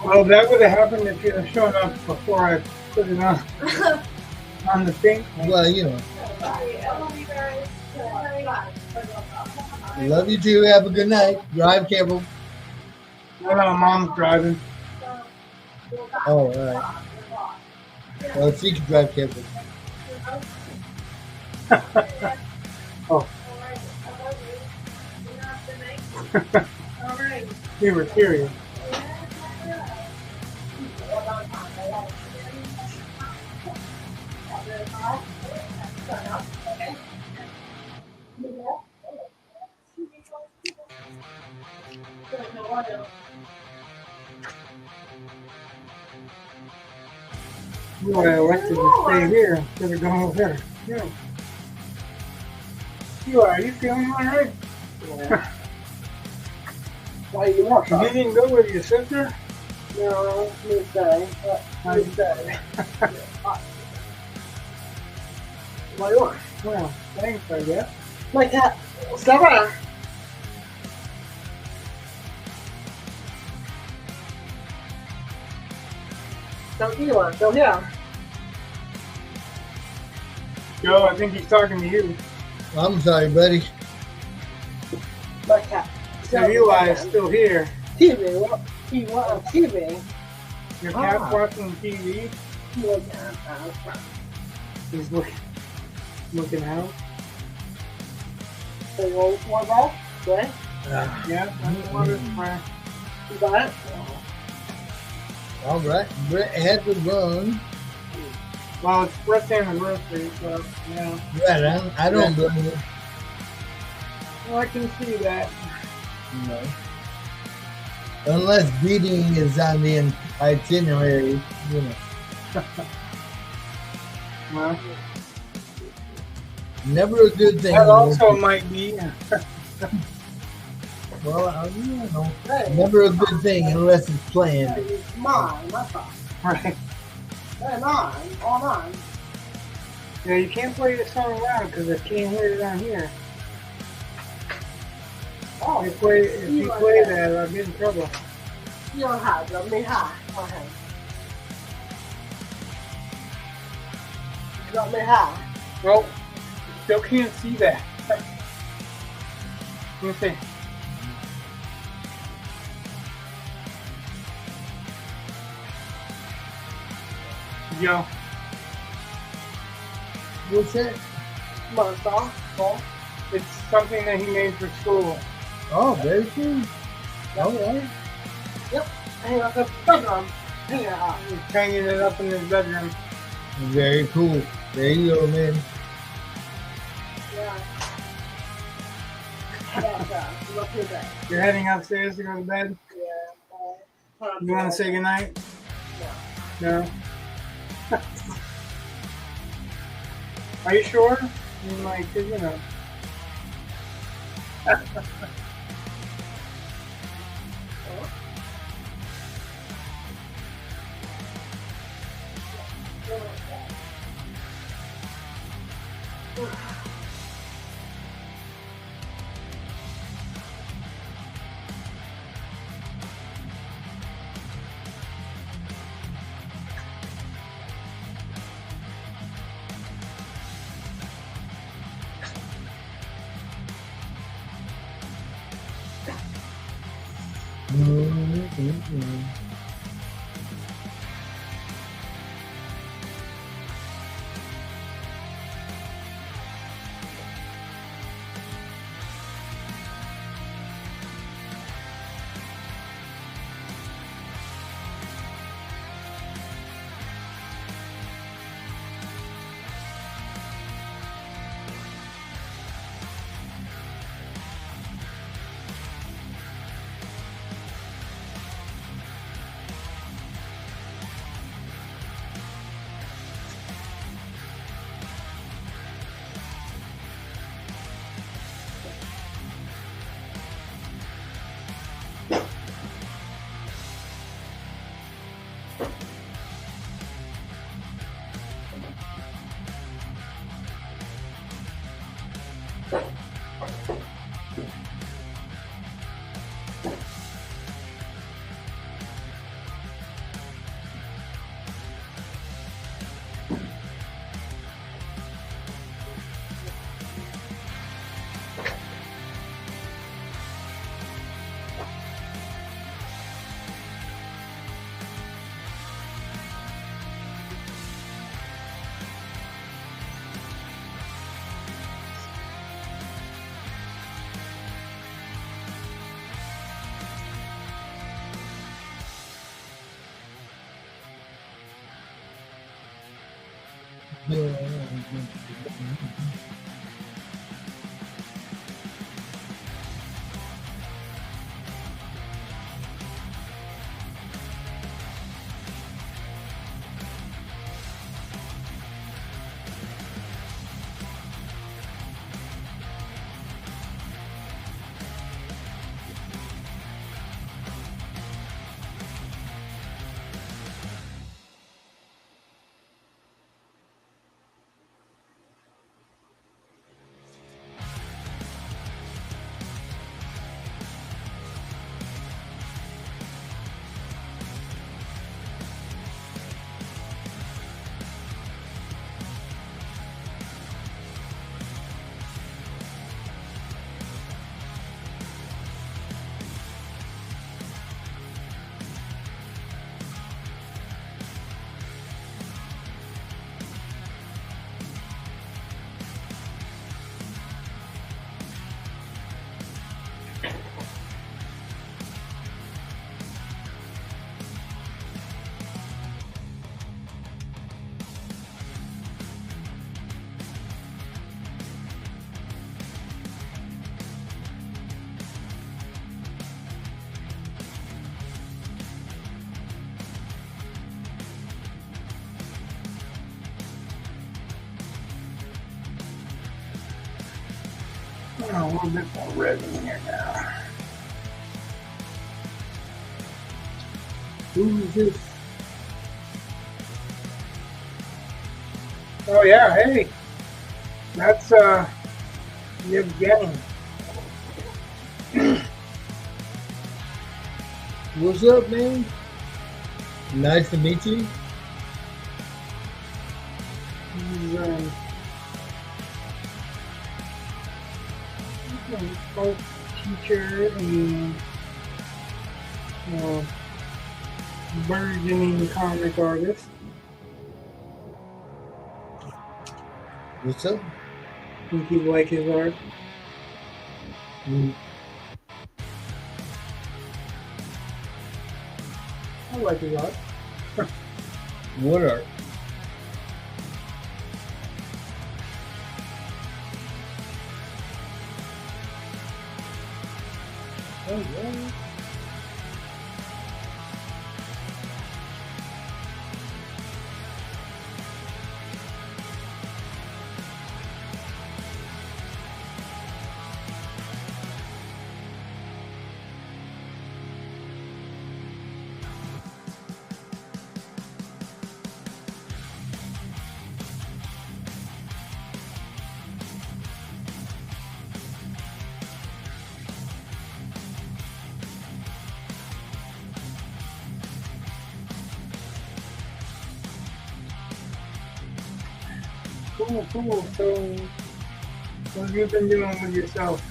Well, that would have happened if you'd have shown up before I put it on the thing. Well, you know. I love you guys. Love you too. Have a good night. Drive careful. No, Mom's driving. Oh, all right. Well, she can drive careful. Oh, Alright. we were curious. You would have elected to stay here instead of going over there. Yeah. You feeling all right? Yeah. Why you want You didn't go with your sister? No, midday. Midday. Why you want? Well, thanks, I guess. Like that. Sarah. Don't you want? Go here. Joe, I think he's talking to you. I'm sorry, buddy. Like that. So Eli is still here. TV. What? He want on TV. Your cat's watching TV. Look He's looking out. So you want that? Good. Yeah, that's what it's for. You got it? All right. Brett had to run. Well, it's Brett's anniversary, so yeah. Right, I don't blame you. Well, I can see that. No. Unless beating is on the itinerary, you know. Well, Never a good thing. that also might be. Well, you know. Hey. Never a good thing unless it's planned. Hey, it's mine. That's all. Right. Hey, mine. All mine. Yeah, you can't play the song loud because I can't hear it on here. Oh, If you play that, I'll get in trouble. you don't have them. Me high. Go ahead. You got me high. Well, still can't see that. Let me see. Joe, What's that? Come on, song. Go. it's something that he made for school. Oh, very cool. All right. Hang on the bedroom. Hang on. He's hanging it up in his bedroom. Very cool. There you go, man. Yeah. Yeah. Look at that. You're heading upstairs to go to bed? Yeah. You want to say goodnight? No. No? Are you sure? I mean, like, 'cause, you know. Mm-mm-mm. A little bit more red in here now. Who's this? Oh yeah, hey, that's Yevgeny. What's up, man? Nice to meet you. He's a folk teacher and burgeoning comic artist. What's up? Think you like his art? Mm, I like his art. What are? Oh yeah. Cool, cool. So, what have you been doing with yourself?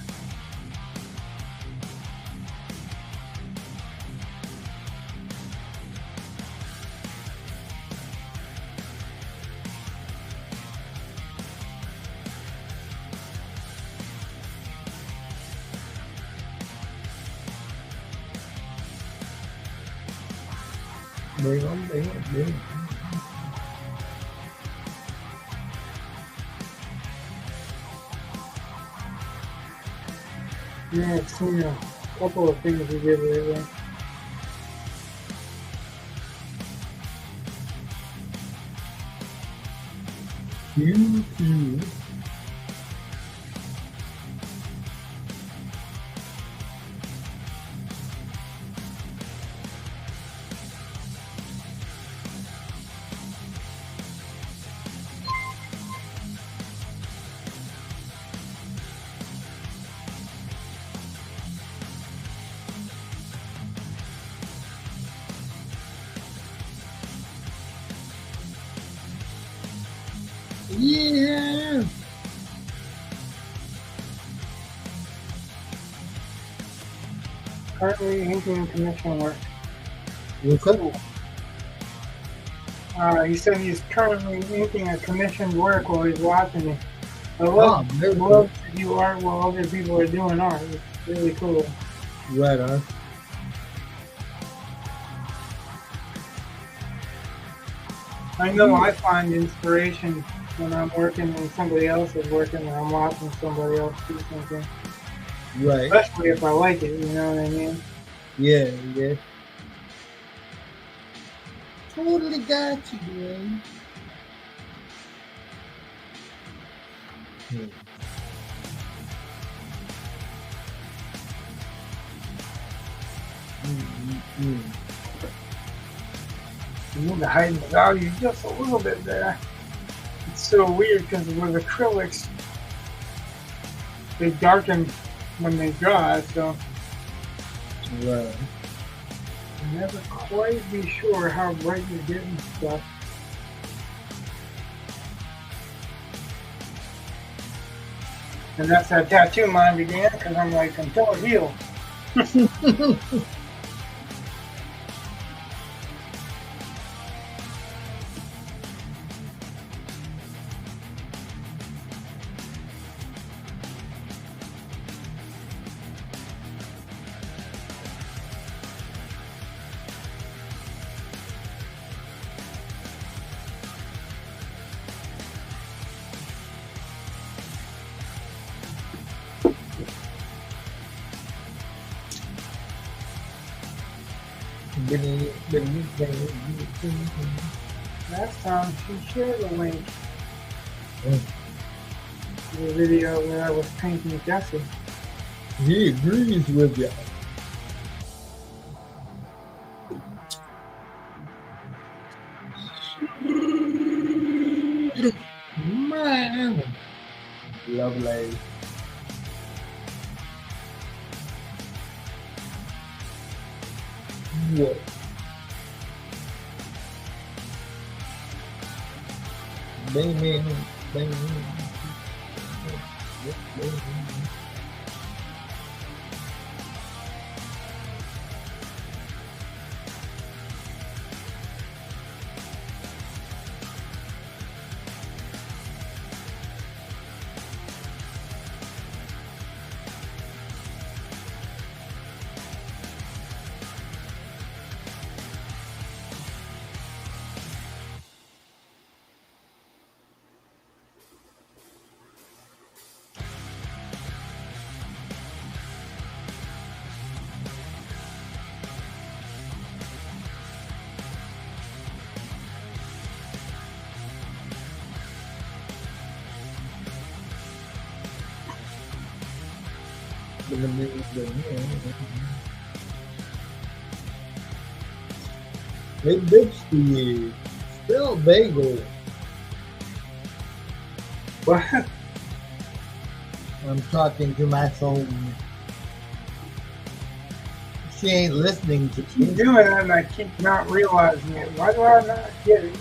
Bring on, bring on, bring on. Yeah, I've seen a couple of things you did lately. Pew. Yeah. Currently inking commission work. Okay. He said he's currently inking a commissioned work while he's watching it. I Oh, very cool. love to do art while other people are doing art. It's really cool. Right on. I know I find inspiration when I'm working and somebody else is working, or I'm watching somebody else do something. Right. Especially if I like it, you know what I mean? Yeah, yeah. Totally got you, man. You need to heighten the value just a little bit there. It's so weird because with acrylics, they darken when they dry, so Right. you never quite be sure how bright you're getting stuff. And that's how tattoo mine began, because I'm like, until it heals. Last time she shared a link to the video where I was painting Jesse. He agrees with you. Man. Lovely. What? Bang, bang, bang. Hey, Bixby, spell bagel. What? I'm talking to my phone. She ain't listening to Keep me. doing it and I keep not realizing it. Why do I not get it?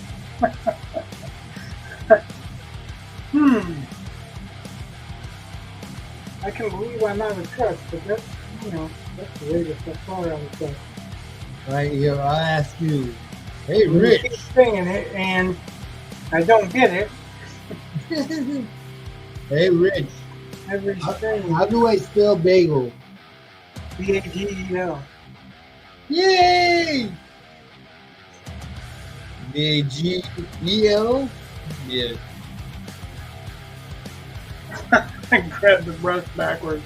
I can believe I'm out of touch, but that's, that's the latest I saw on the touch. Right here, I'll ask you. Hey, You Rich. keep saying it and I don't get it. Hey, Rich. Every string. How do I spell bagel? B-A-G-E-L. Yay! Agel. Yeah. I grabbed the brush backwards.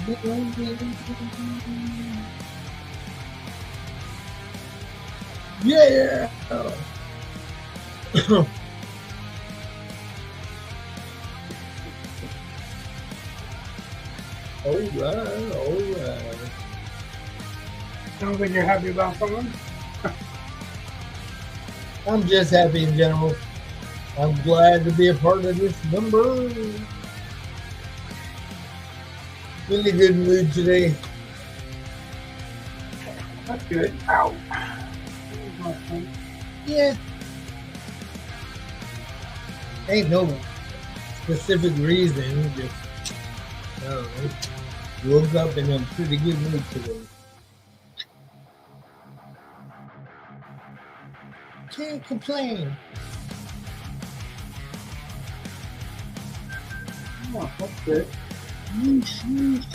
Yeah. All right, all right. Sounds like you're happy about someone. I'm just happy in general. I'm glad to be a part of this number. In a good mood today. That's good. Ow. Yeah. Ain't no specific reason. Just, I don't know. Woke up in a pretty good mood today. Can't complain. Oh, that's good. Yeesh, yeesh.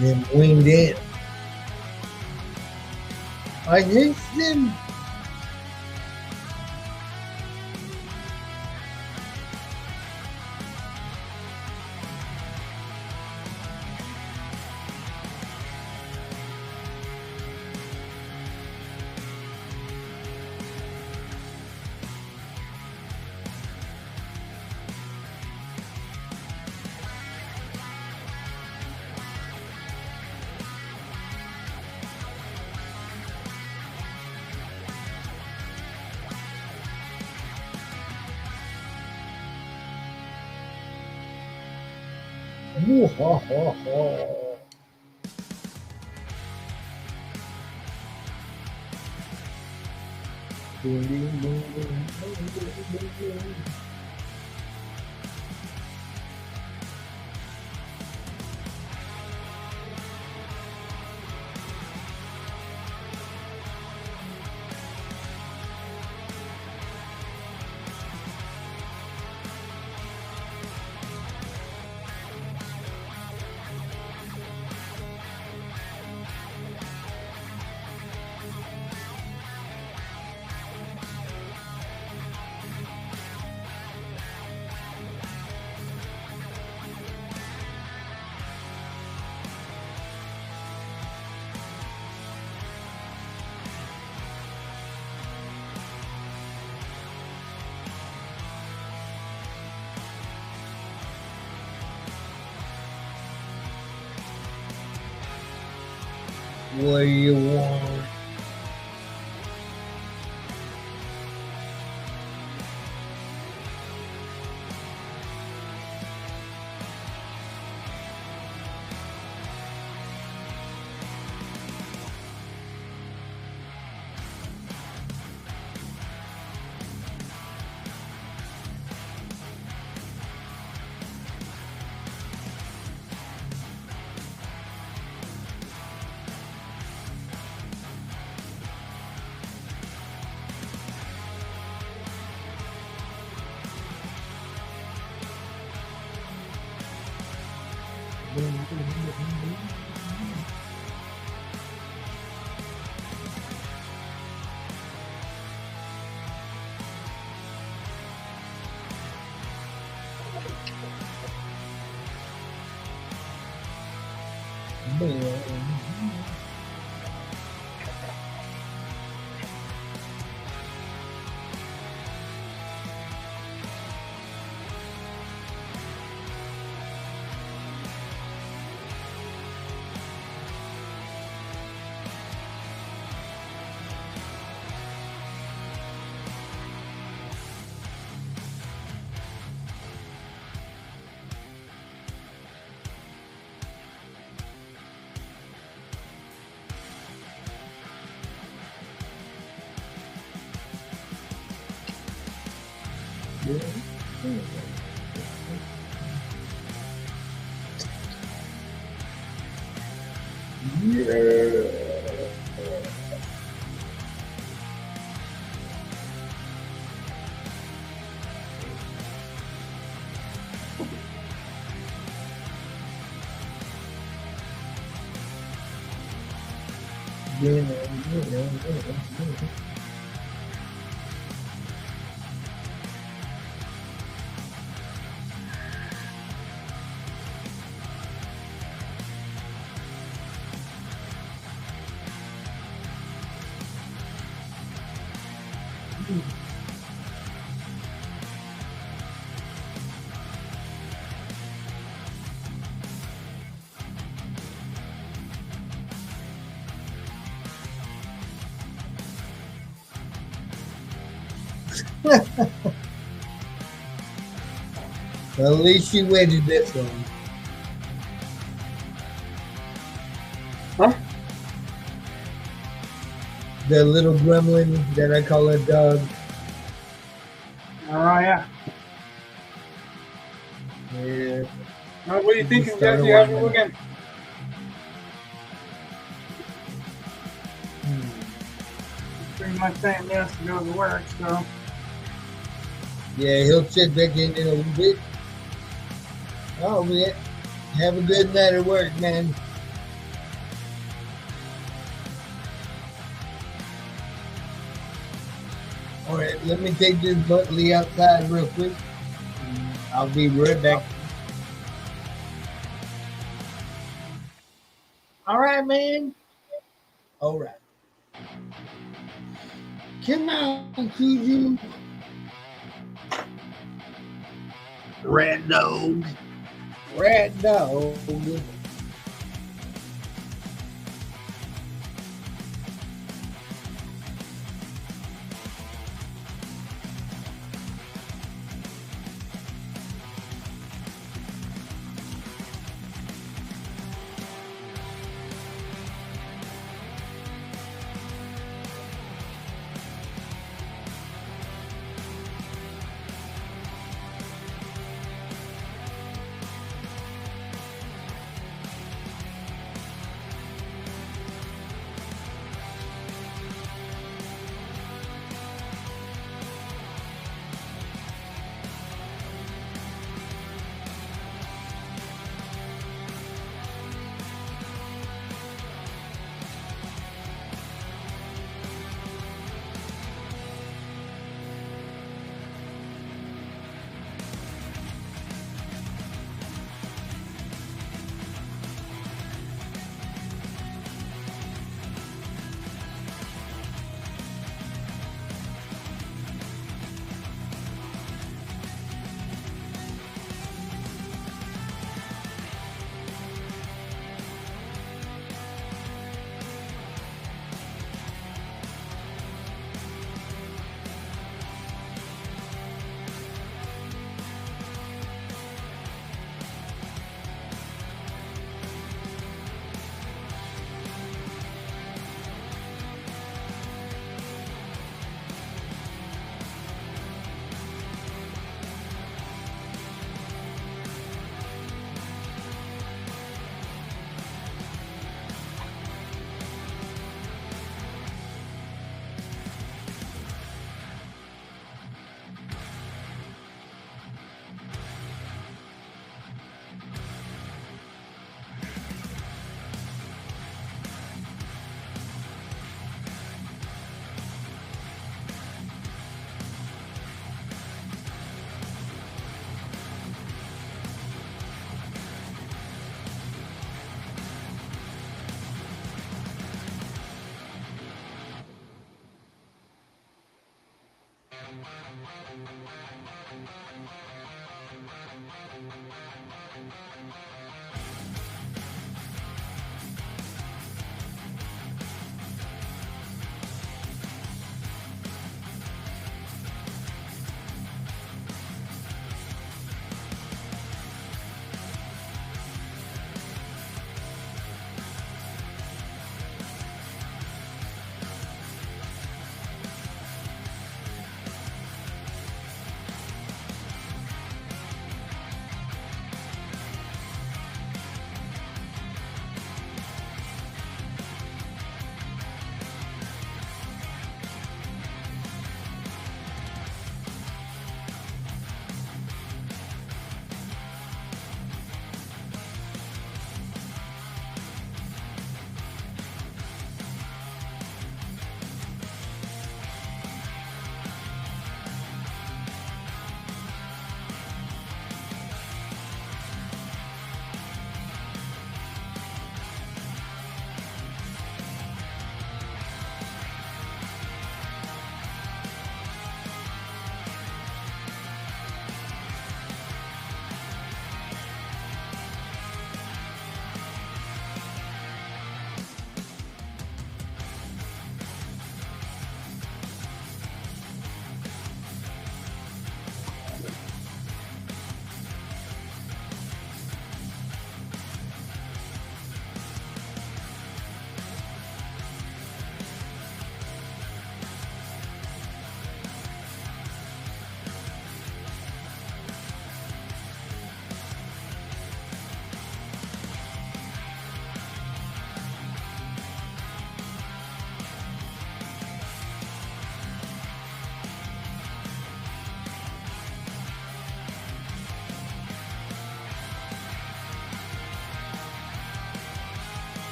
Then winged in. I hate them. Ooh, ha, ha, ha. What do you want? Well, at least she waited this long. Huh? The little gremlin that I call a dog. Oh, yeah. Yeah. What are you thinking, Just started Jesse? How's it winding looking? Pretty much saying yes to go to work, so. Yeah, he'll check back in a little bit. Oh, man. Have a good night at work, man. All right, let me take this Butley outside real quick. I'll be right back. All right, man. All right. Come on, Cuckoo. Red dog. Red dog.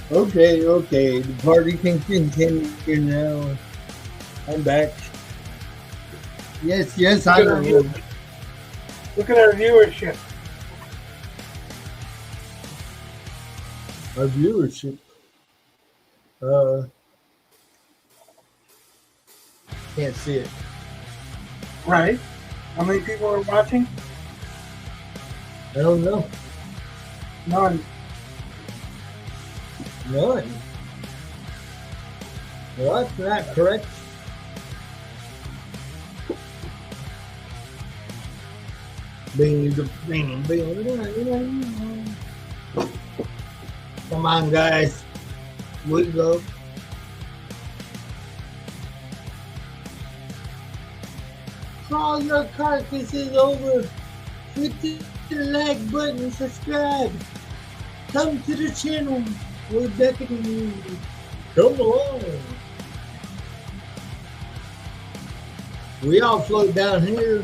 Okay, the party can continue now. I'm back. Yes, I know. Look at our viewership. Our viewership. Uh, can't see it. Right. How many people are watching? I don't know. None. None. Well, that's not correct. Bing, bing, bing. Come on, guys. We go. Crawl your carcasses over. Hit the like button and subscribe. Come to the channel. We're beckoning you. Come along. We all float down here.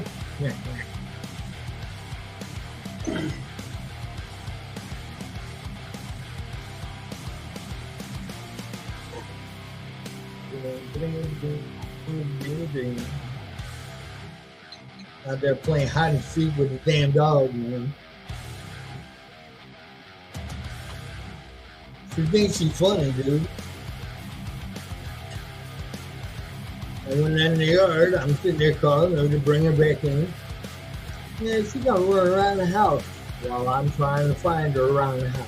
Out there playing hide and seek with the damn dog, man. She thinks she's funny, dude. And when I'm in the yard, I'm sitting there calling her to bring her back in. Yeah, she's gonna run around the house while I'm trying to find her around the house.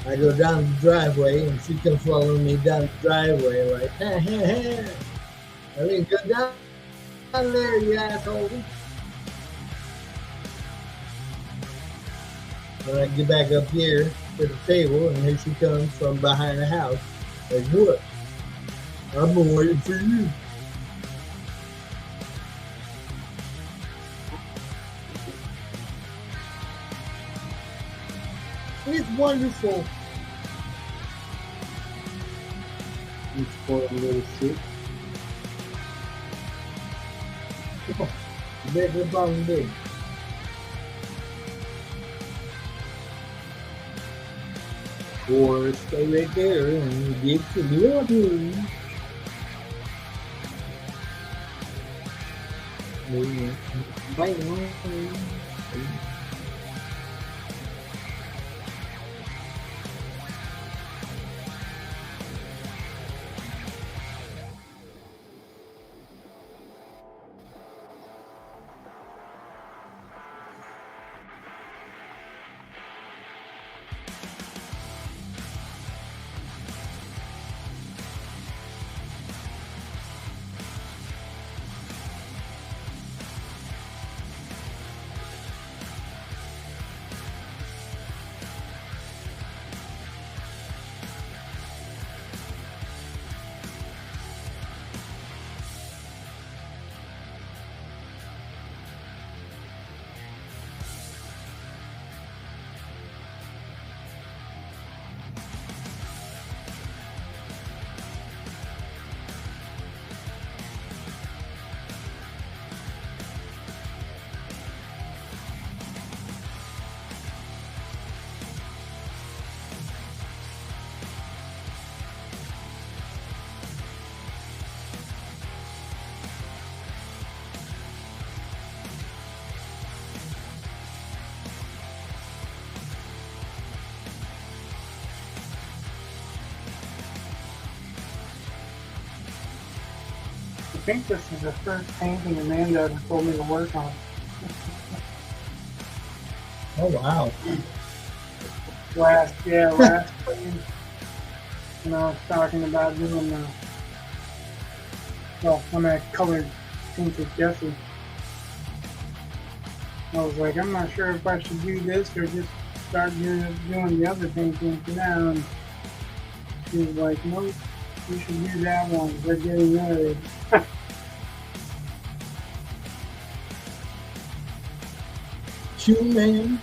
I go down the driveway and she comes following me down the driveway like, hey. I mean, go down there, you asshole. When I get back up here to the table, and here she comes from behind the house. Like, what? I've been waiting for you. It's wonderful. You spoiled little shit. Come on. You better go down in bed. Or stay right there and get to the other. Bye. I think this is the first painting Amanda ever told me to work on. Oh, wow. Last spring, when I was talking about doing when I colored painted Jesse. I was like, I'm not sure if I should do this or just start doing the other painting for now. And she was like, nope, you should do that one. They're getting married. Two men.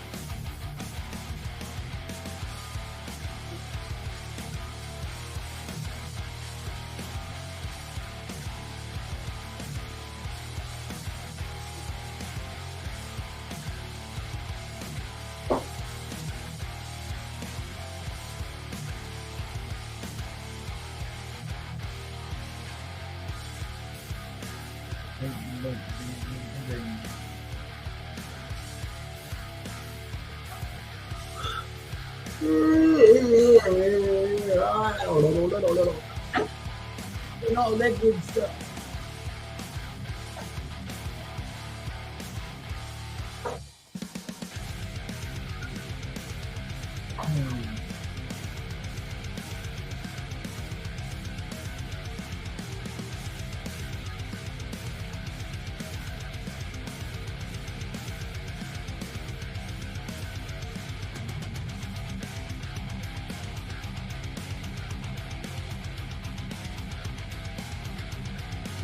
And all that good stuff.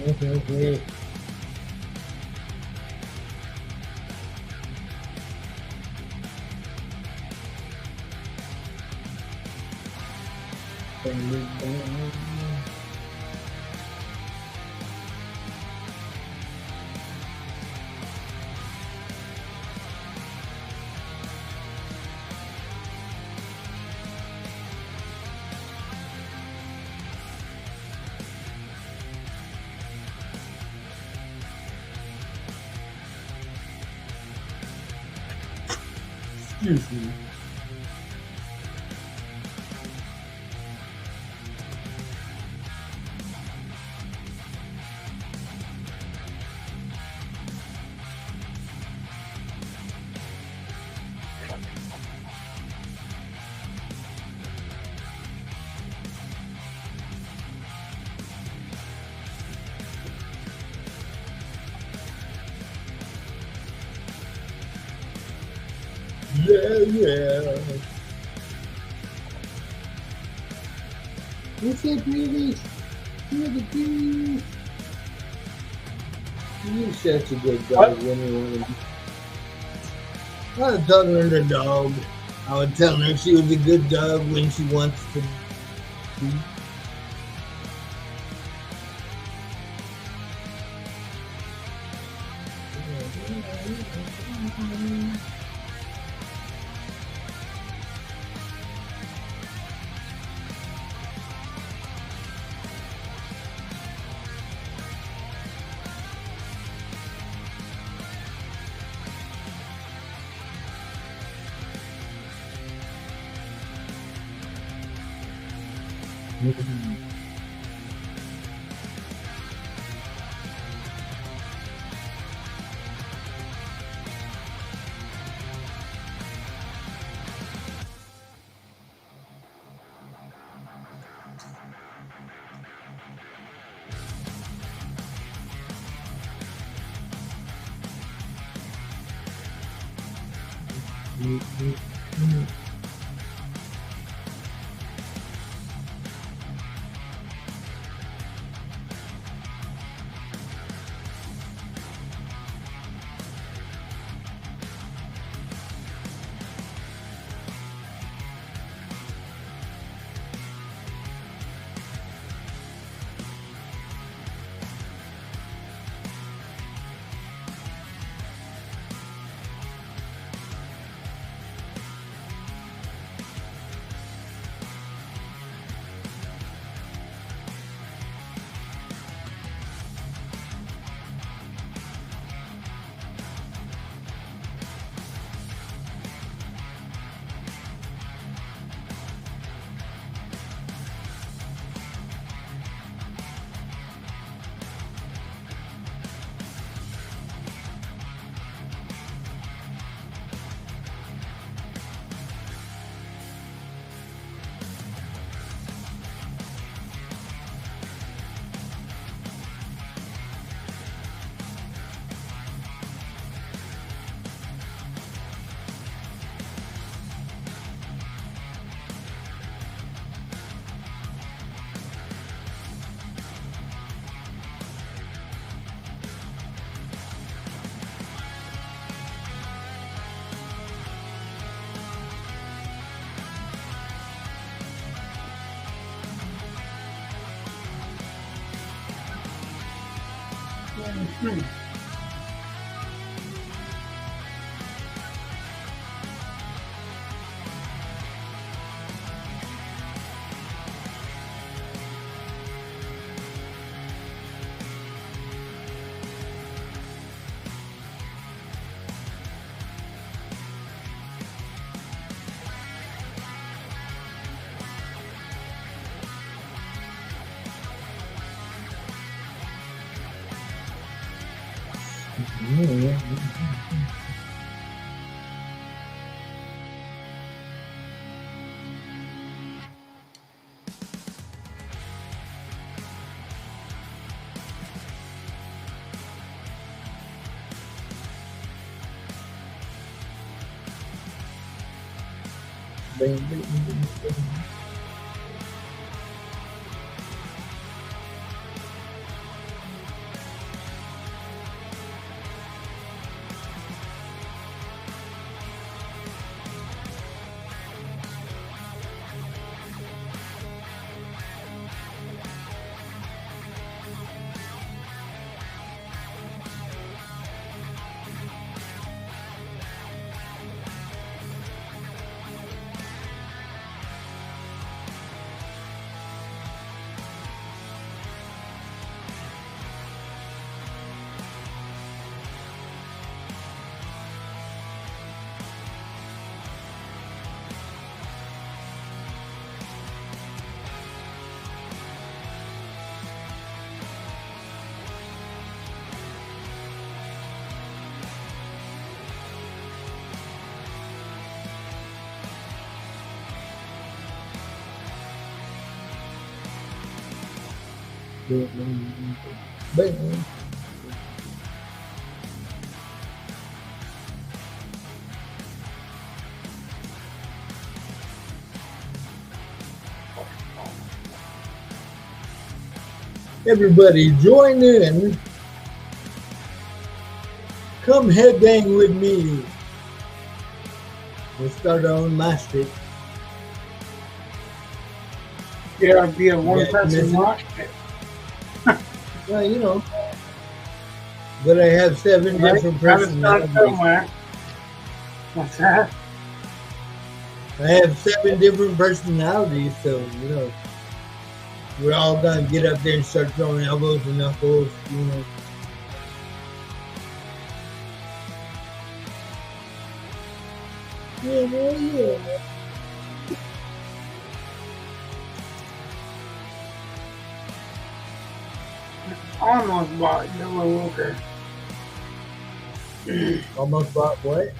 Okay. Excuse me. Yeah. What's up, baby? You're the dude. You're such a good dog when you want to be. I was telling her the dog. I was telling her she was a good dog when she wants to be. Hmm. Bam. Everybody join in. Come headbang with me. We'll start our own mosh pit. Yeah, it'd be a guys one-person missing? mosh pit. Well, you know, but I have 7 Right? different Gotta start personalities. somewhere. What's that? I have 7 different personalities, so you know, we're all gonna get up there and start throwing elbows and knuckles, you know. Yeah. Almost bought Yellow Walker. Almost bought what?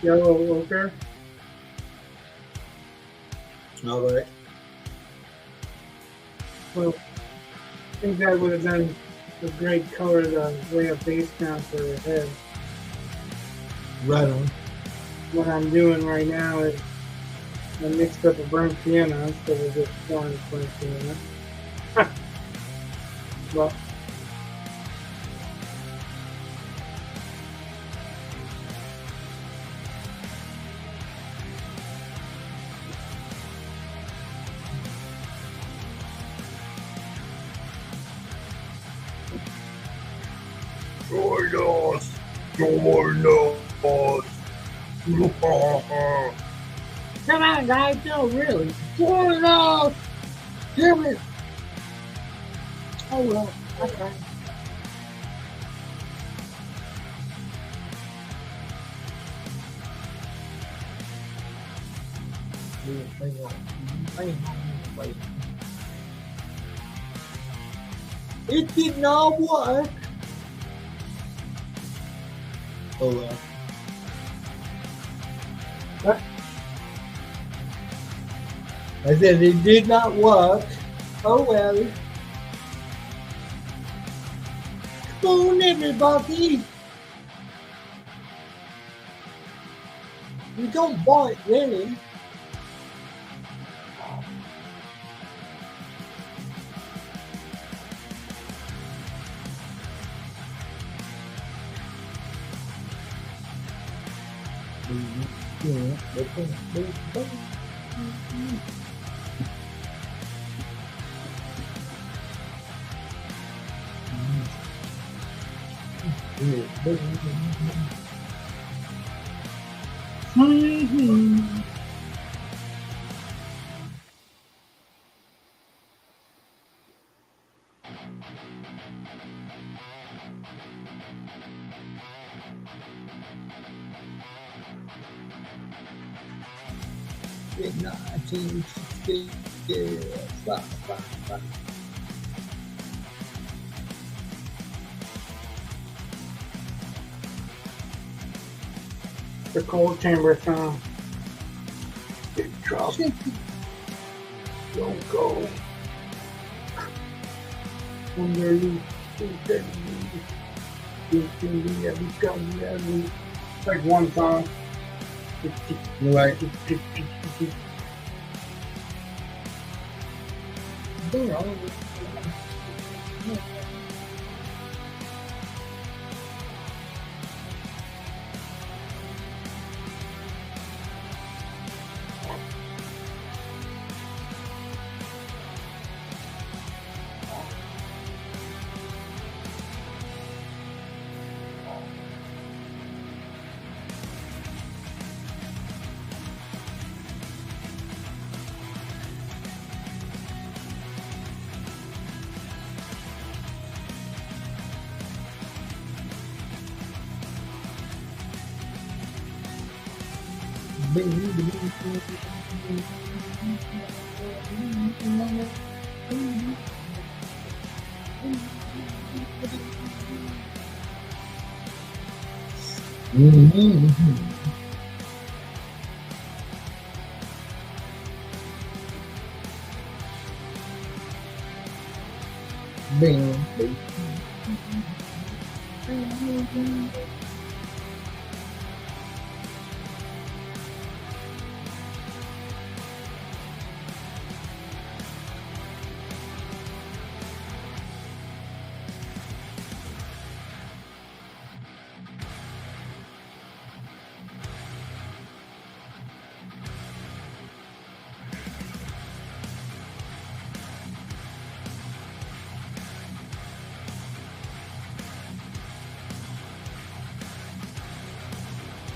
Yellow Walker. All right. Well, I think that would have been a great color to lay a bass down for her head. Right on. What I'm doing right now is I mixed up a burnt piano instead of just one burnt piano. Well, Join us. come on, guys! No, really. Join us! Damn it! Oh well, okay. It did not work. Oh well. What? I said it did not work. Oh well. Come on, everybody. You don't bite, really. The cold chamber sound. Big trouble. Don't go. Under you, it's like one song. Right.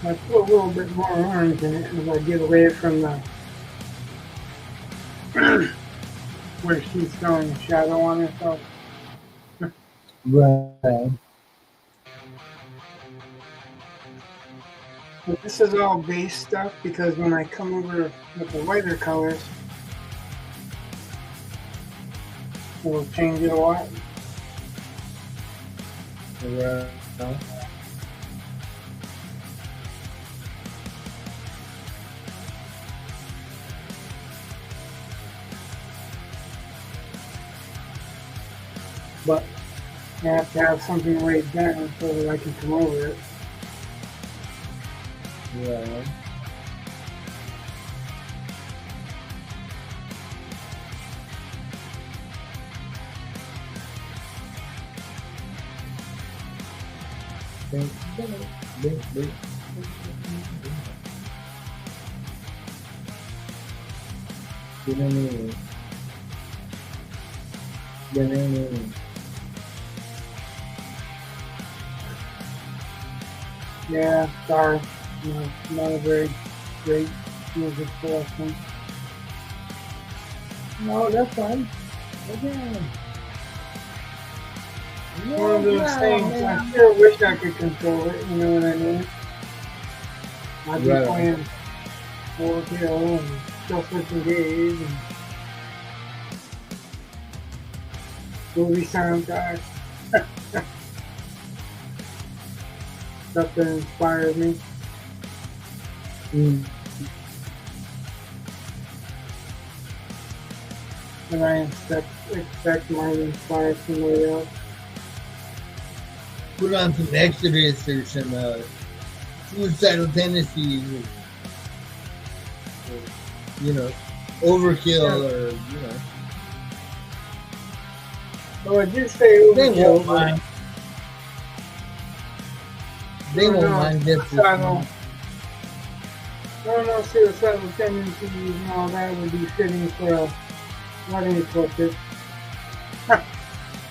I put a little bit more orange in it as I get away from the where she's throwing a shadow on herself. Right. But this is all base stuff because when I come over with the lighter colors, it will change it a lot. Right. But I have to have something laid down so that I can come over it. Right. Yeah, sorry. No, not a very great music selection. No, that's fine. Again. One of those things, I sure wish I could control it, you know what I mean? I'd be Right. playing Hill and Selfless Engage and movie soundtracks. Stuff that inspired me. And I expect might inspire somebody else. Put on some Exodus or some suicidal tendencies, or, you know, overkill, or you know. So I did say They overkill, won't mind. They won't mind this. suicidal. No, suicidal tendencies and all that would be fitting for a wedding eclipse. 'Cause, you know, suicidal tendencies and all that would be fitting for a wedding eclipse. What do you put it?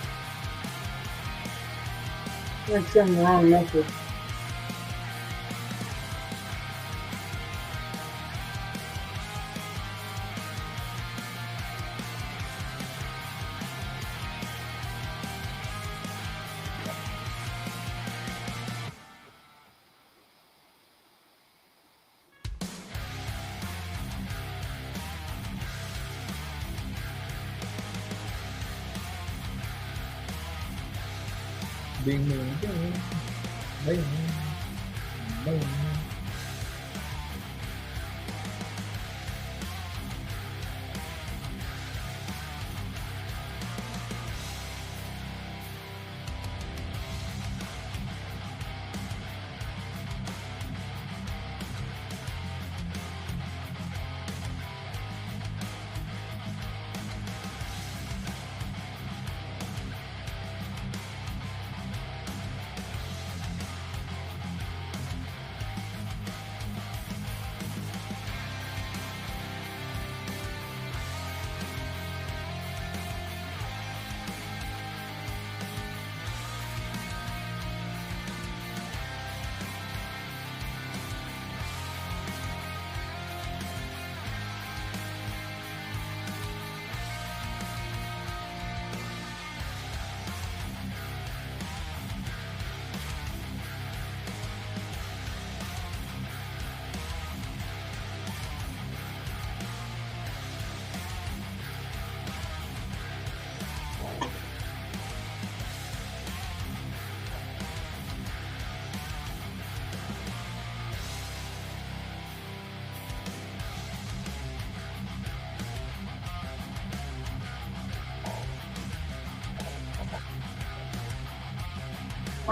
What do you say? Overkill? No, suicidal tendencies and all that would be fitting for a wedding eclipse. 'Cause, you know, suicidal tendencies and all that would be fitting for a wedding eclipse. That's in the wrong method. Bing, bing, bing, bing, bing.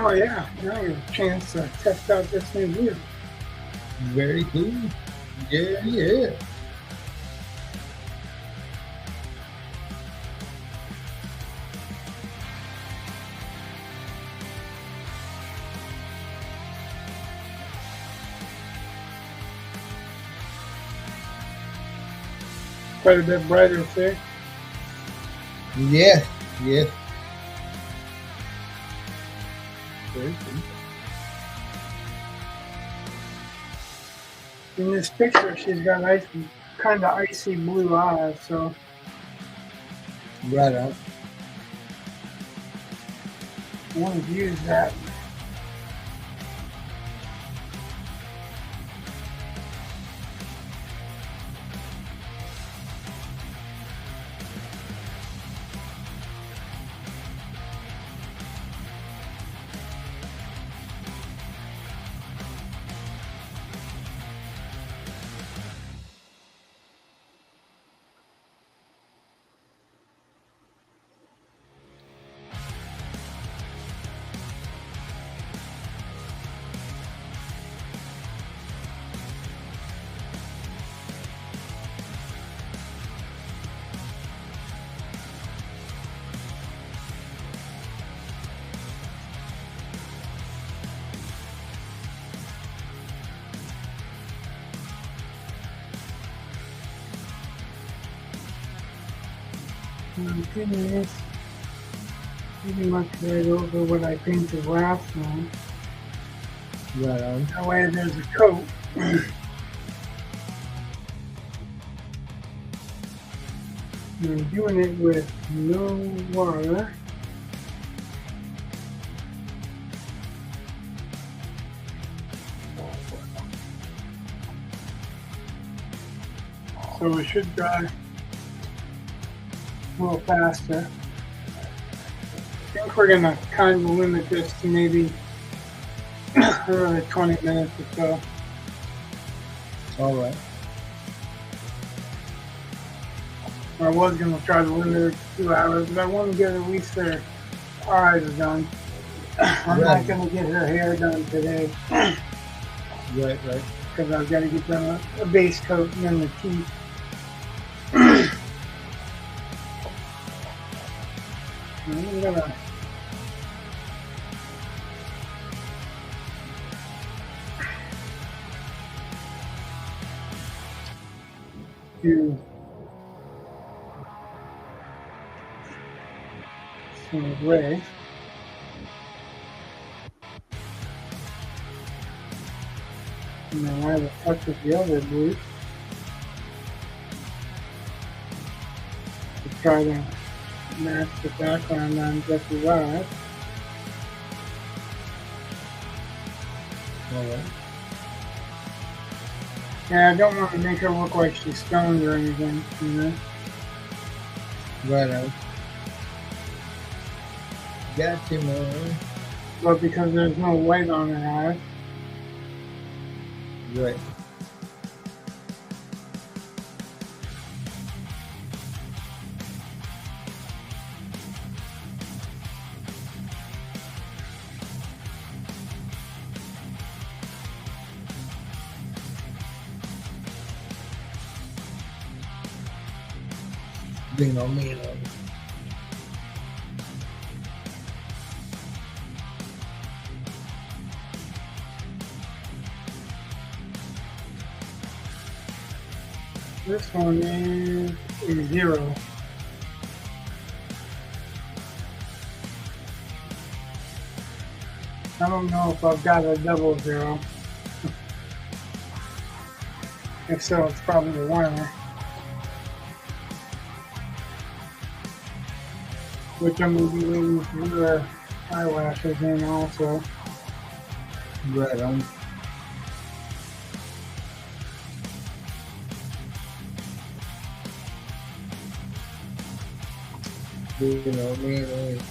Oh yeah, now we have a chance to test out this new gear. Very cool. Yeah, yeah. Quite a bit brighter there. Yeah, yeah. Very cool. In this picture, she's got kind of icy blue eyes, so Right on. I want to use that. My goodness. Pretty much right over what I painted last time. Right on. That way there's a coat. I'm doing it with no water. So it should dry a little faster. I think we're going to kind of limit this to maybe another 20 minutes or so. All right. I was going to try to limit it to 2 hours, but I want to get at least their eyes done. I'm not going to get her hair done today. Right. Because I've got to get them a base coat and then the teeth. I'm going to do some gray. And then I have a touch with the other blue to try to match the background on Jeffrey's eyes. Alright. Yeah, I don't want to make her look like she's stoned or anything, you know? Right on. Gotcha, man. But because there's no light on her eyes, Right. Bring on me, love. this one is a 0. I don't know if I've got a double 0. If so, it's probably a 1. Which I'm going to be waiting for her eyelashes in also. Right on. Bring on me, love.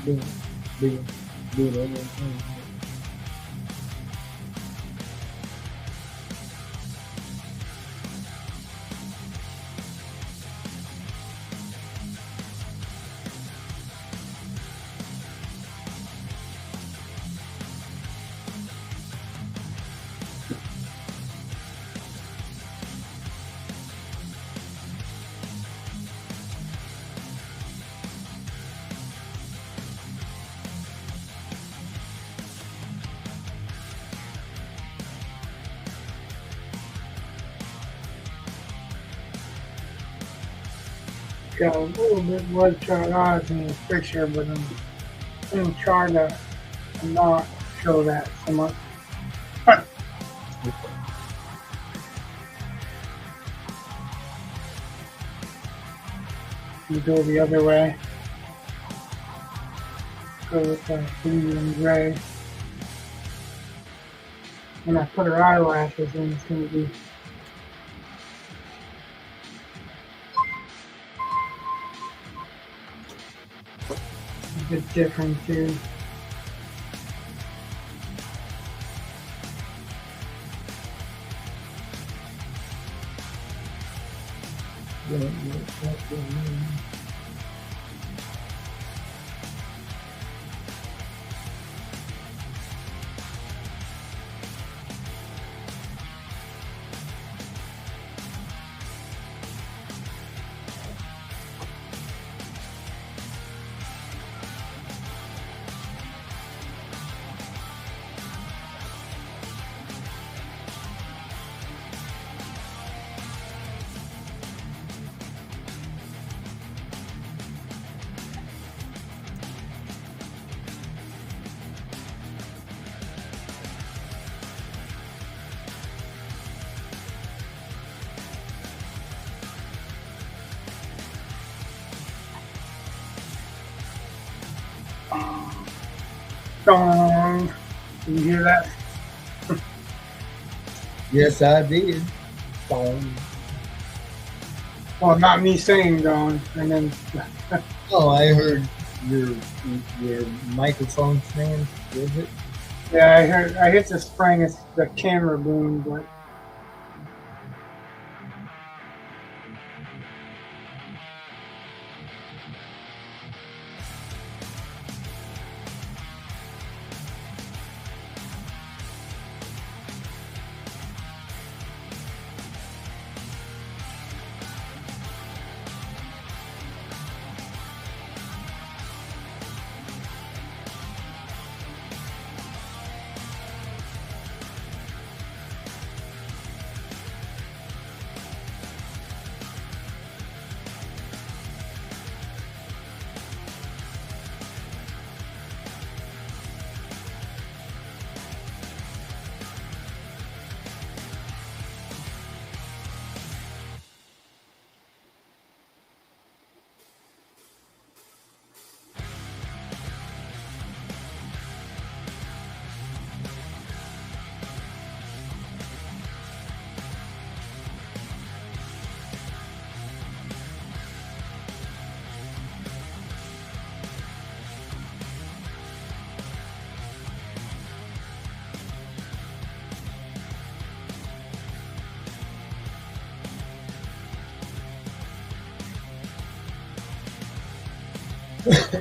Bring on me. Got a little bit bloodshot eyes in this picture, but I'm going to try to not show that so much. You go the other way. Go with the blue and gray. When I put her eyelashes in, it's going to be a bit different too. Dong. Did you hear that? Yes, I did. Boom. Well, not me saying dong, and then Oh, I heard your microphone stand. Is it? yeah, I hit the spring. It's the camera boom, but Yeah.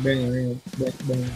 Bang, bang, bang, bang, bang, bang.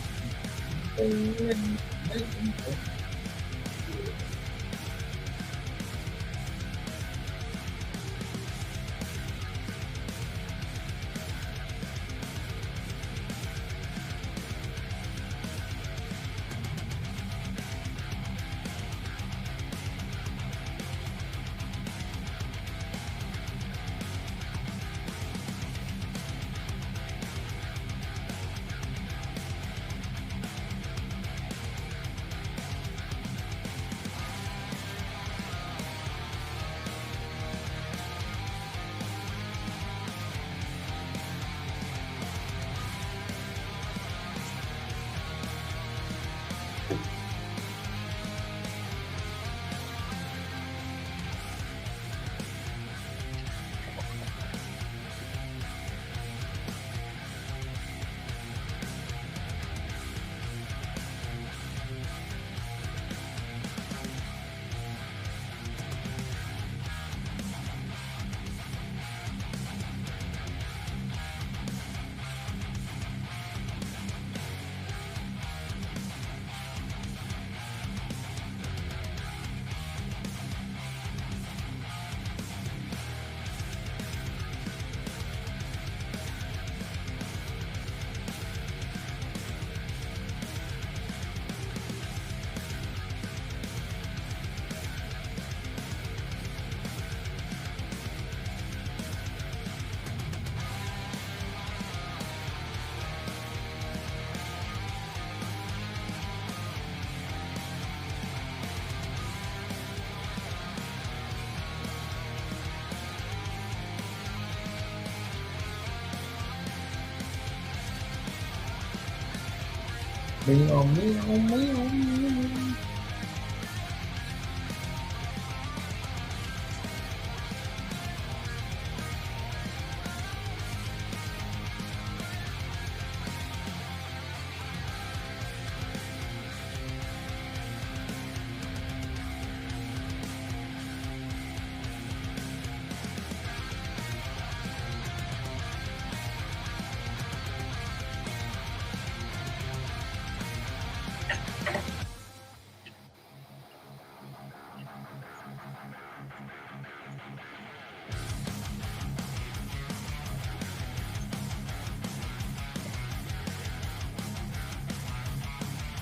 Meow, meow, meow, meow.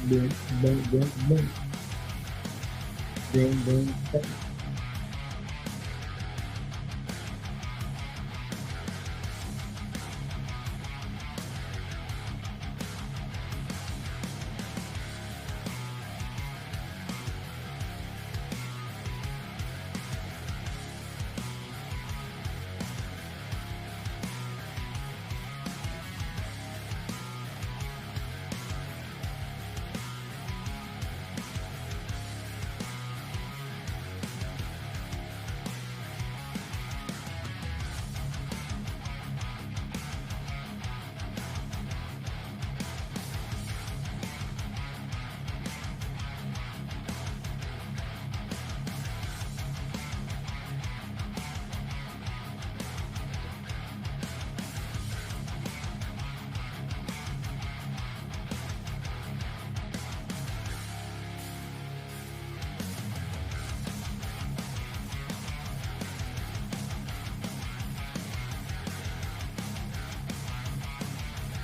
Bing, bing, bing, bing. Bing, bing, bing.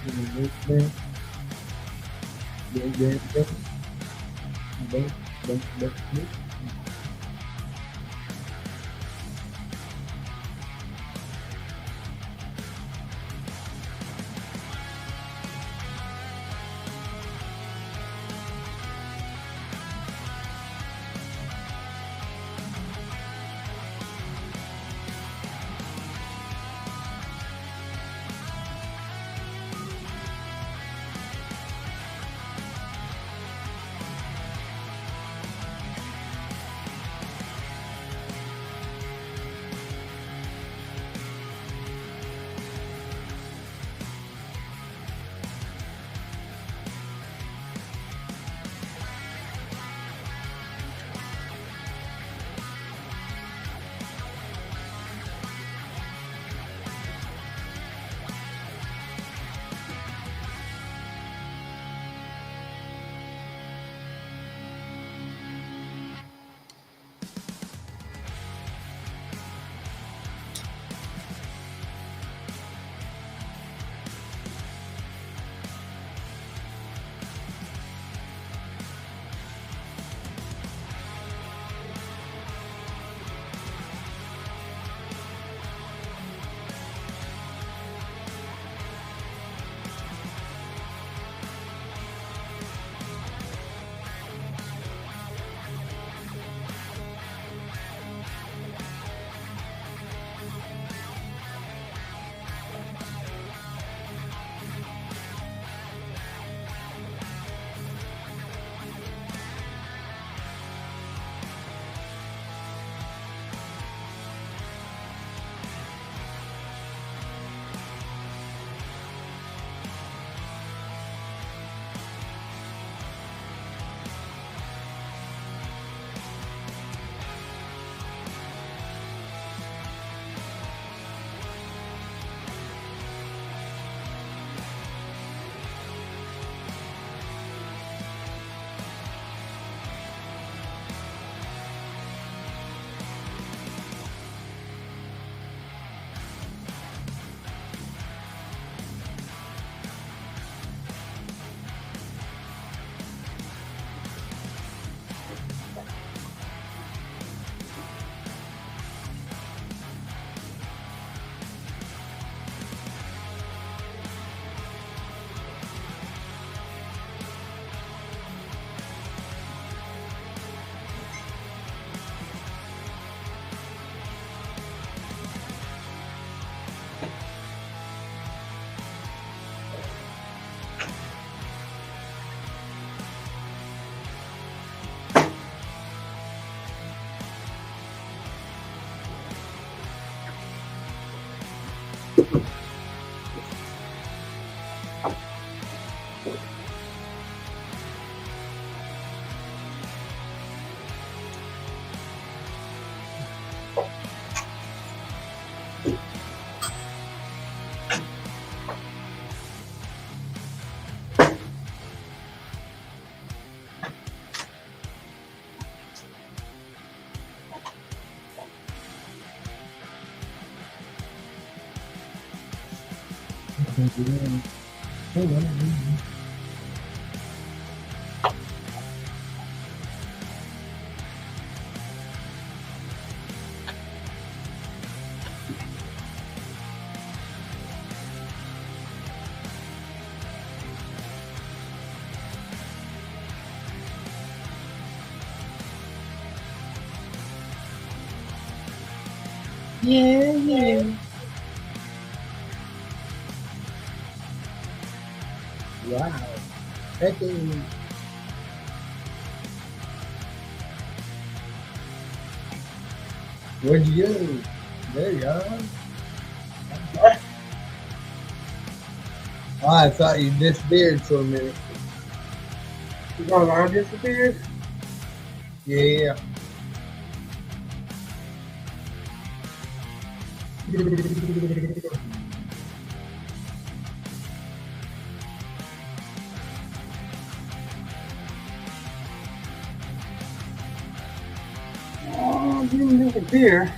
Bing, bing, bing, bing, bing, bing, bing, bing, bing. Yeah, yeah. Wow. Heckin'. Where'd you go? There you are. Oh, I thought you disappeared for a minute. You thought I disappeared? Yeah. Oh, I didn't disappear.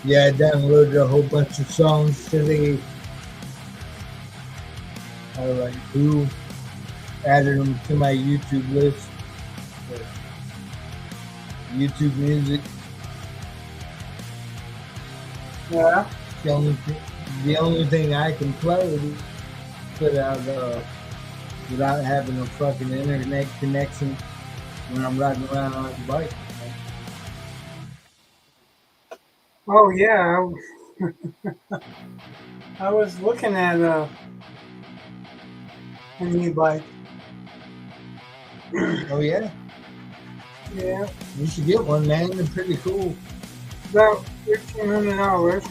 Yeah, I downloaded a whole bunch of songs today. I like who added them to my YouTube list. YouTube music. Yeah. The only thing I can play is put out without having a fucking internet connection when I'm riding around on the bike. Oh yeah. I was looking at a new bike. Oh yeah, Yeah. you should get one, man. They're pretty cool. About $1,300.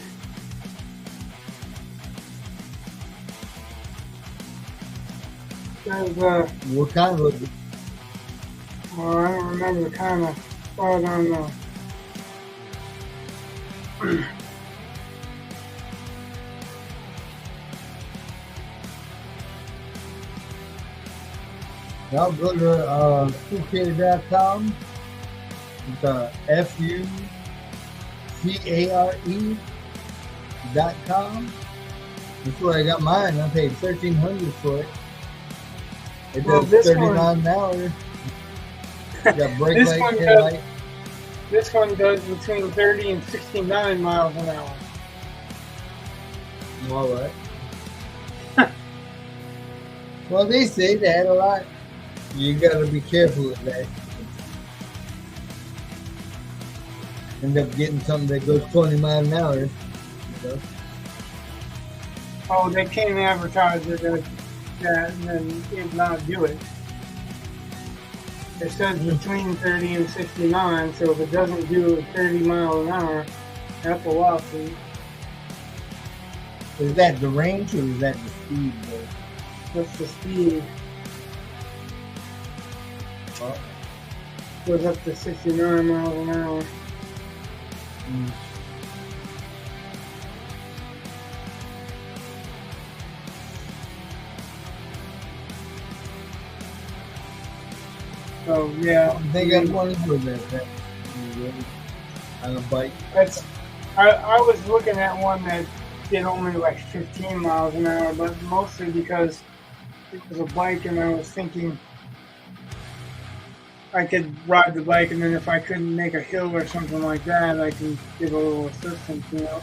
There's What kind of it? well, I don't remember the kind of thought on the Y'all go to FUCARE.com. It's FUCARE.com. That's where I got mine. I paid $1,300 for it. It Well, does this 39 an hour. Got brake This light, one tail does- light. this one does between 30 and 69 miles an hour. All right. Well, they say that a lot. You gotta be careful with that. End up getting something that goes 20 miles an hour. You know? Oh, they can't advertise it as that and then it not do it. It says between 30 and 69, so if it doesn't do 30 miles an hour, that's a lawsuit. Is that the range or is that the speed? Though? That's the speed. Oh. Goes up to 69 miles an hour. Mm. So yeah, They got one for that on a bike. that's. I was looking at one that did only like 15 miles an hour, but mostly because it was a bike, and I was thinking I could ride the bike, and then if I couldn't make a hill or something like that, I can give a little assistance, you know.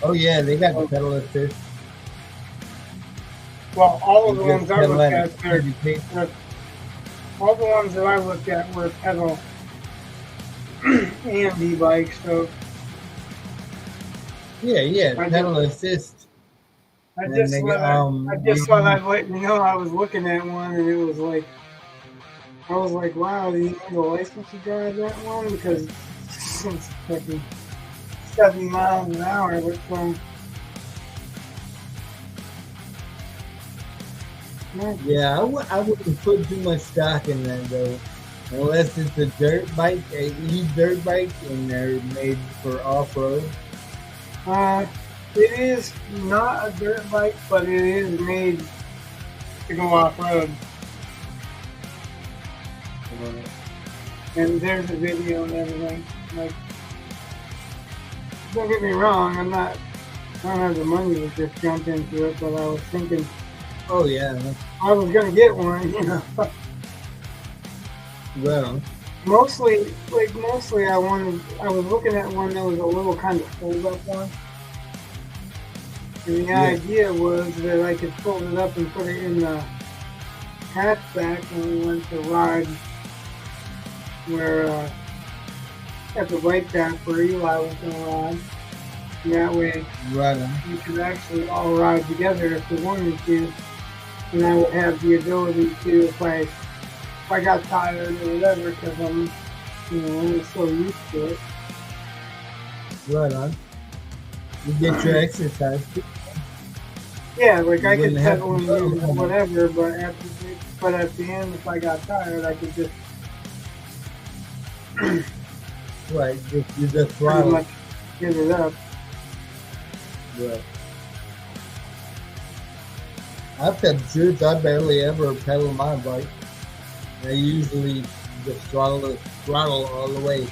Oh yeah, they got the pedal assist. Well, all of the You ones just I pedal looked at at, a steady pace. all the ones that I looked at were pedal and e-bikes, so Yeah, I pedal assist. I And just they thought I they just thought I'd let you know I was looking at one, and it was like I was like, wow, do you need a license to drive that one? Because it's fucking 70 miles an hour, which from yeah, I wouldn't put too much stock in that though, unless it's a dirt bike, a dirt bike, and they're made for off road. it is not a dirt bike, but it is made to go off road. And there's a video and everything. Like, don't get me wrong, I don't have the money to just jump into it, but I was thinking Oh yeah, I was gonna get one, you know. well, Mostly I was looking at one that was a little kind of fold up one. And the idea was that I could fold it up and put it in the hatchback when we went to ride where at the bike path where Eli was going to ride. And that way we could actually all ride together if we wanted to. And I would have the ability to, if I got tired or whatever, because I'm so used to it. right on. You get your exercise. Yeah, like You I could wouldn't have pedal and to do go. whatever, but at the end, if I got tired, I could just Right, you just pretty throttle. much give it up. Right. I've got the truth. I barely ever pedal my bike. I usually just throttle all the way.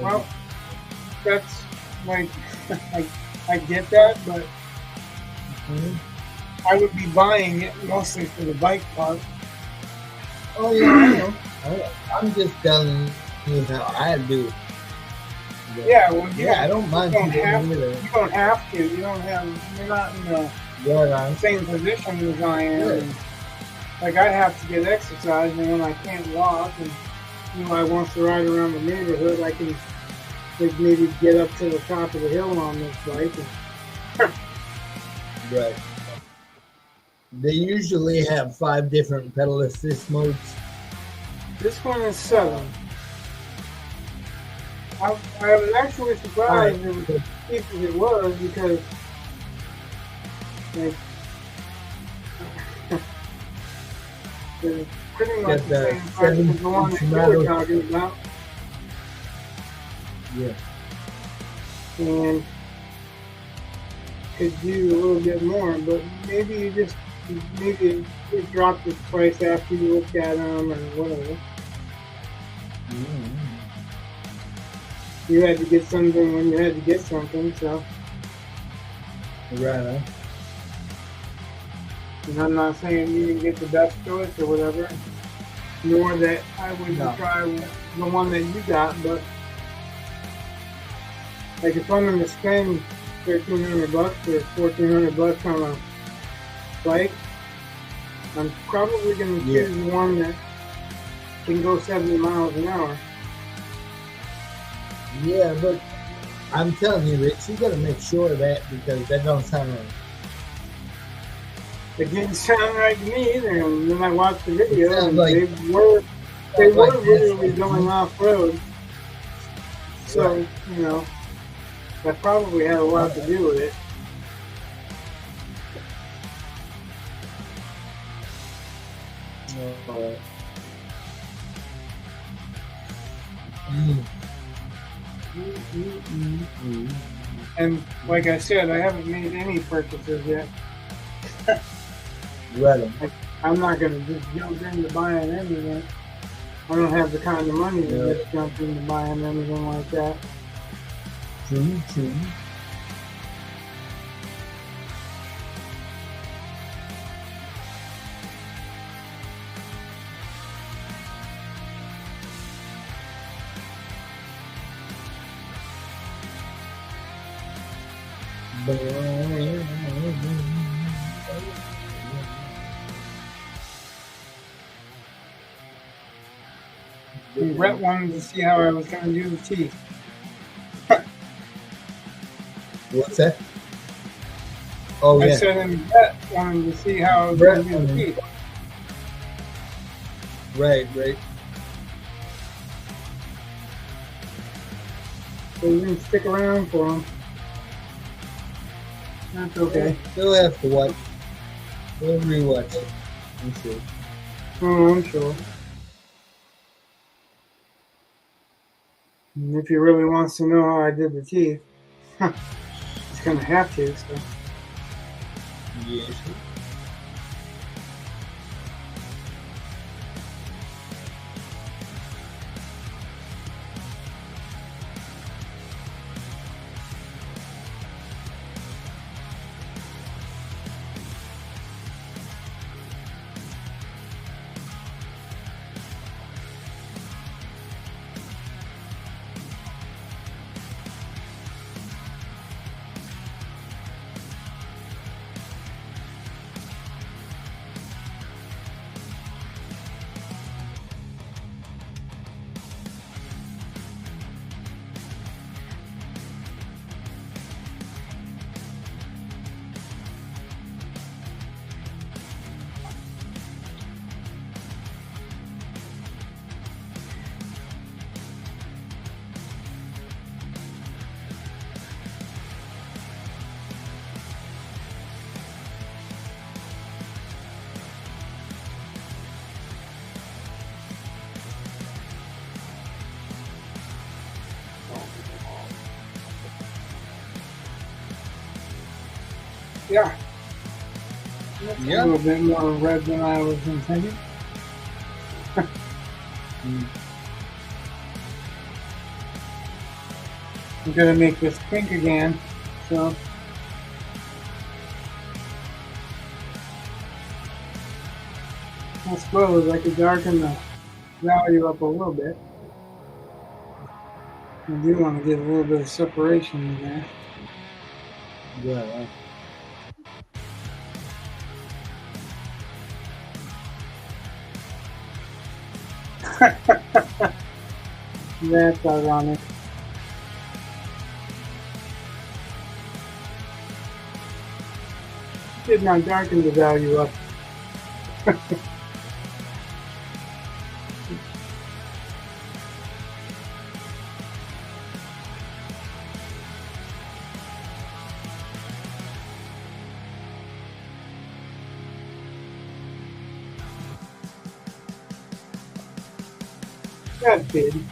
Well, that's like I get that, but I would be buying it mostly for the bike part. Oh yeah, I know. I'm just telling you how I do it. But, Yeah, well, I don't mind you don't doing have either. you don't have to. You're not in the Right. same position as I am. Yeah. And, like I have to get exercise, and when I can't walk, and I wants to ride around the neighborhood, I can like maybe get up to the top of the hill on this bike. Right. They usually have 5 different pedal assist modes. This one is 7. I was actually surprised it was as cheap as it was because like it's pretty much Got the the same price as the one that you were talking about. Yeah. And could do a little bit more, but maybe it dropped its price after you looked at them or whatever. Mm-hmm. You had to get something when you had to get something, so. Right. And I'm not saying you didn't get the best choice or whatever, nor that I wouldn't try the one that you got, but like if I'm going to spend $1,300 or $1,400 on a bike, I'm probably going to choose the one that can go 70 miles an hour. Yeah, but I'm telling you, Rich, you got to make sure of that because that don't sound right. It didn't sound right to me either. And then I watched the video, and like, they were literally going off road. So that probably had a lot to do with it. And like I said, I haven't made any purchases yet. Right. I'm not going to just jump into buying anything. I don't have the kind of money to just jump into buying anything like that. True. Brett wanted to see how I was going to do the teeth. What's that? Oh I yeah, said in the vet wanted to see how it was going breath to be on the him. teeth. Right, right. So you didn't stick around for him. That's okay. They'll have to watch. They'll rewatch it. I'm sure. Oh, I'm sure. And if he really wants to know how I did the teeth, he's going to have to. So. Yes. Yeah. That's a Yeah. little bit more red than I was intending. I'm going to make this pink again. So. I suppose I could darken the value up a little bit. I do want to get a little bit of separation in there. Yeah. That's ironic. Did not darken the value up. That did.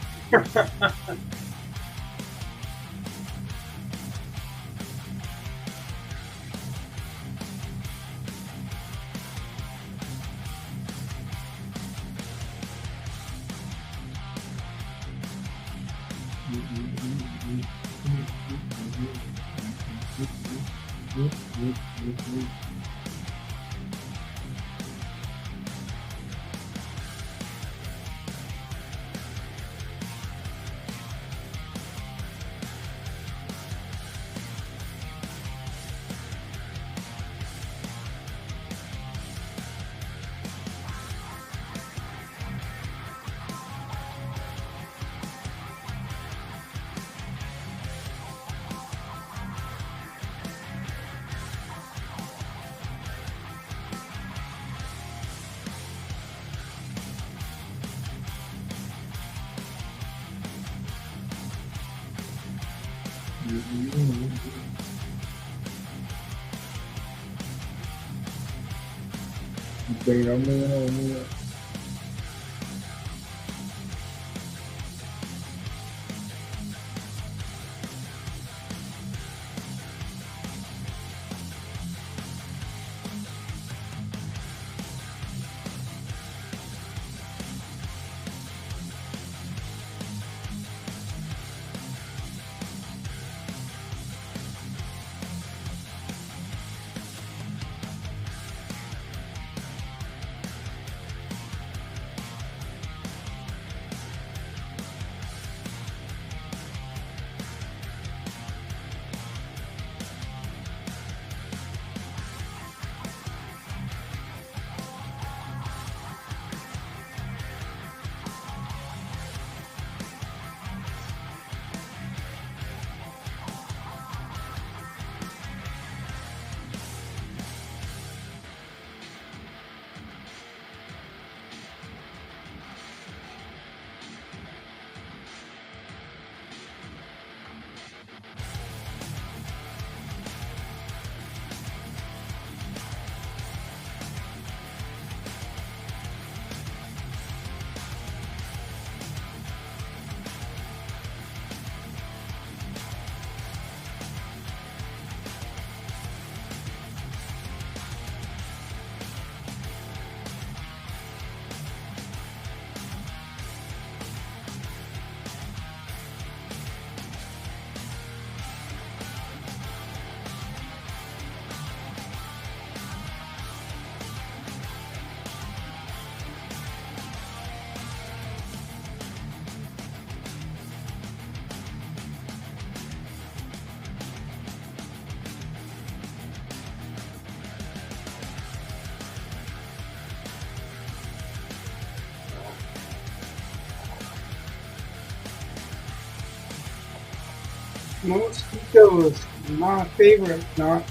Pero no. Mosquitoes, my favorite. Not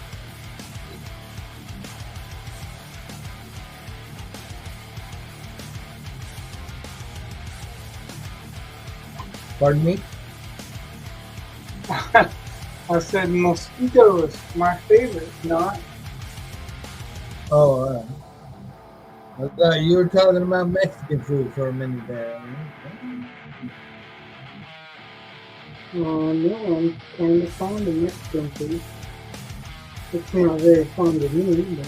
Pardon me? I said mosquitoes, my favorite. Not Oh, I thought you were talking about Mexican food for a minute there. no, I'm kind of fond of Mexican food. It's not very fond of me, but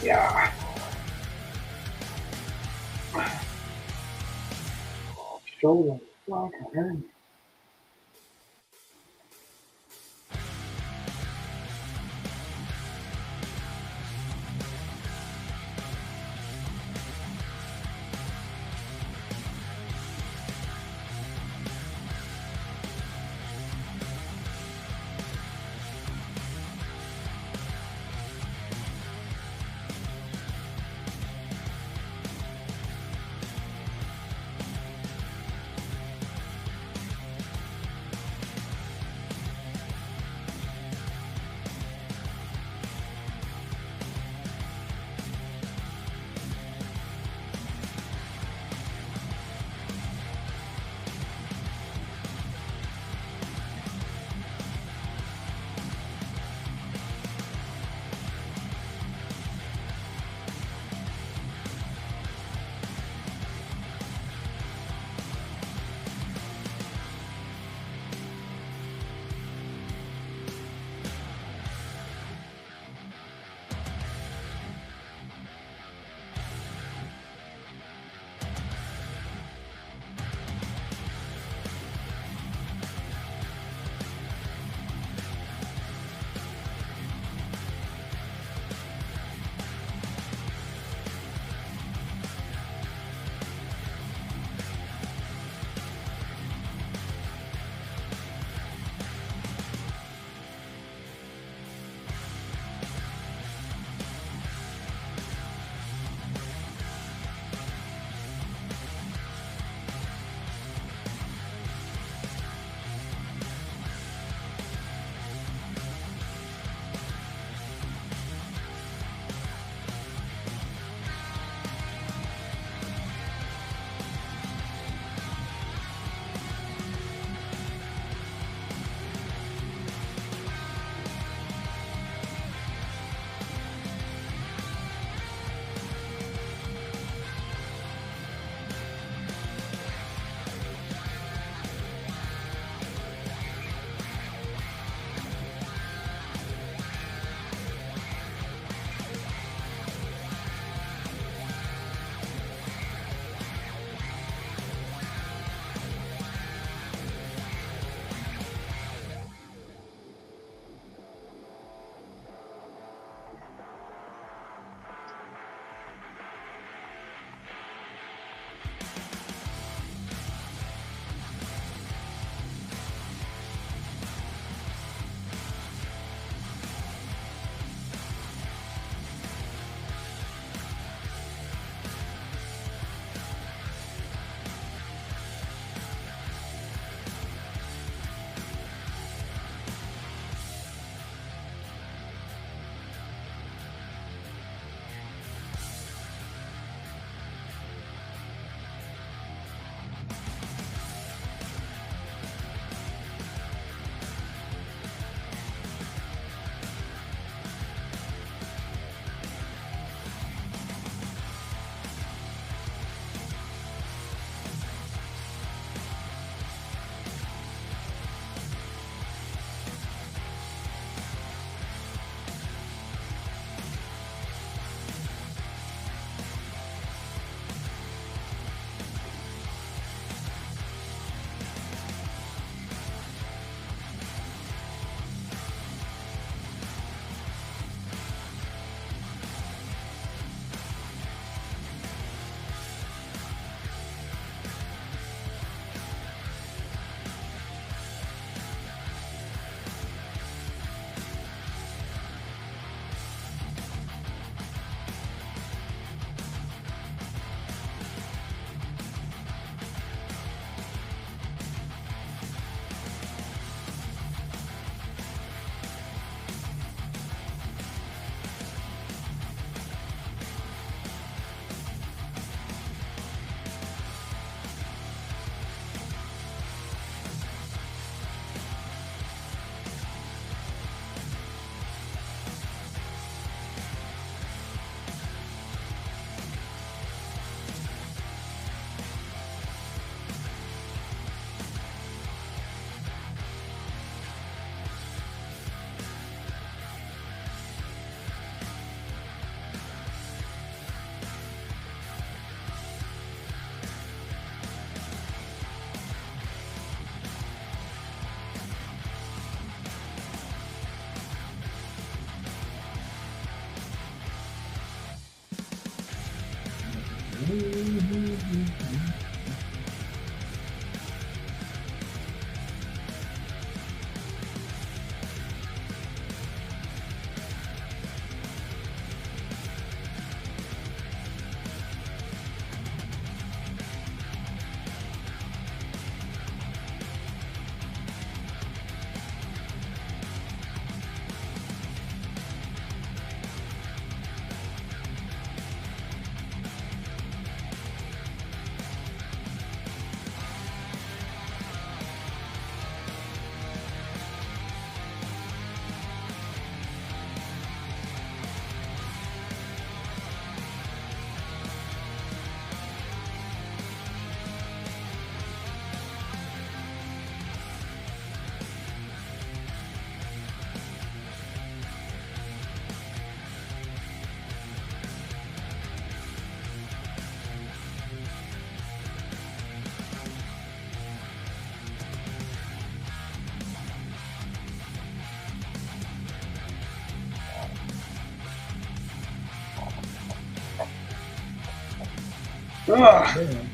yeah. Shoulder, fuck, hurt.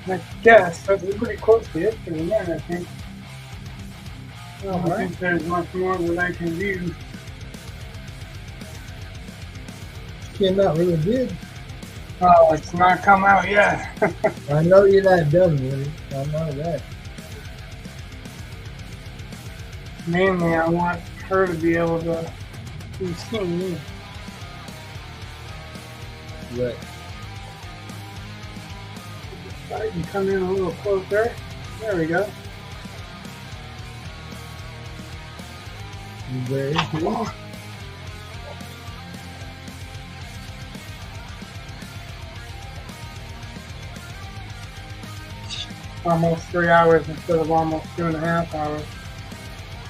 I guess that's pretty close to it for the night, I think. I don't think there's much more that I can do. Came out really good. Oh, it's not come out yet. I know you're not done with it. I know that. Mainly, I want her to be able to be seen. Right. I can come in a little closer. There we go. Very cool. Almost 3 hours instead of almost 2.5 hours.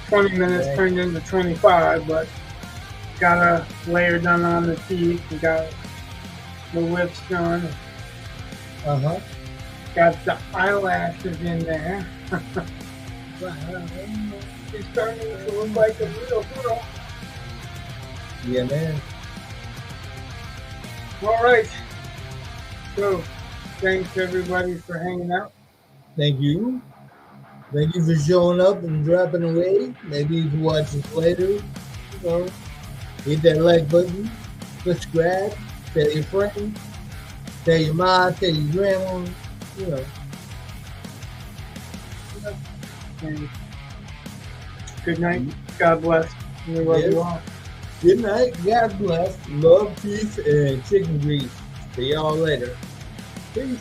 20 minutes Okay. turned into 25, but got a layer done on the teeth. We got the lips done. Uh-huh. Got the eyelashes in there. She's starting to look like a little girl. Yeah, man. All right. So, thanks everybody for hanging out. Thank you. Thank you for showing up and dropping away. Maybe you can watch this later. You know, hit that like button, subscribe, tell your friends, tell your mom, tell your grandma, you know. And good night. God bless. We love Yes. you all. Good night. God bless. Love, peace, and chicken grease. See y'all later. Peace.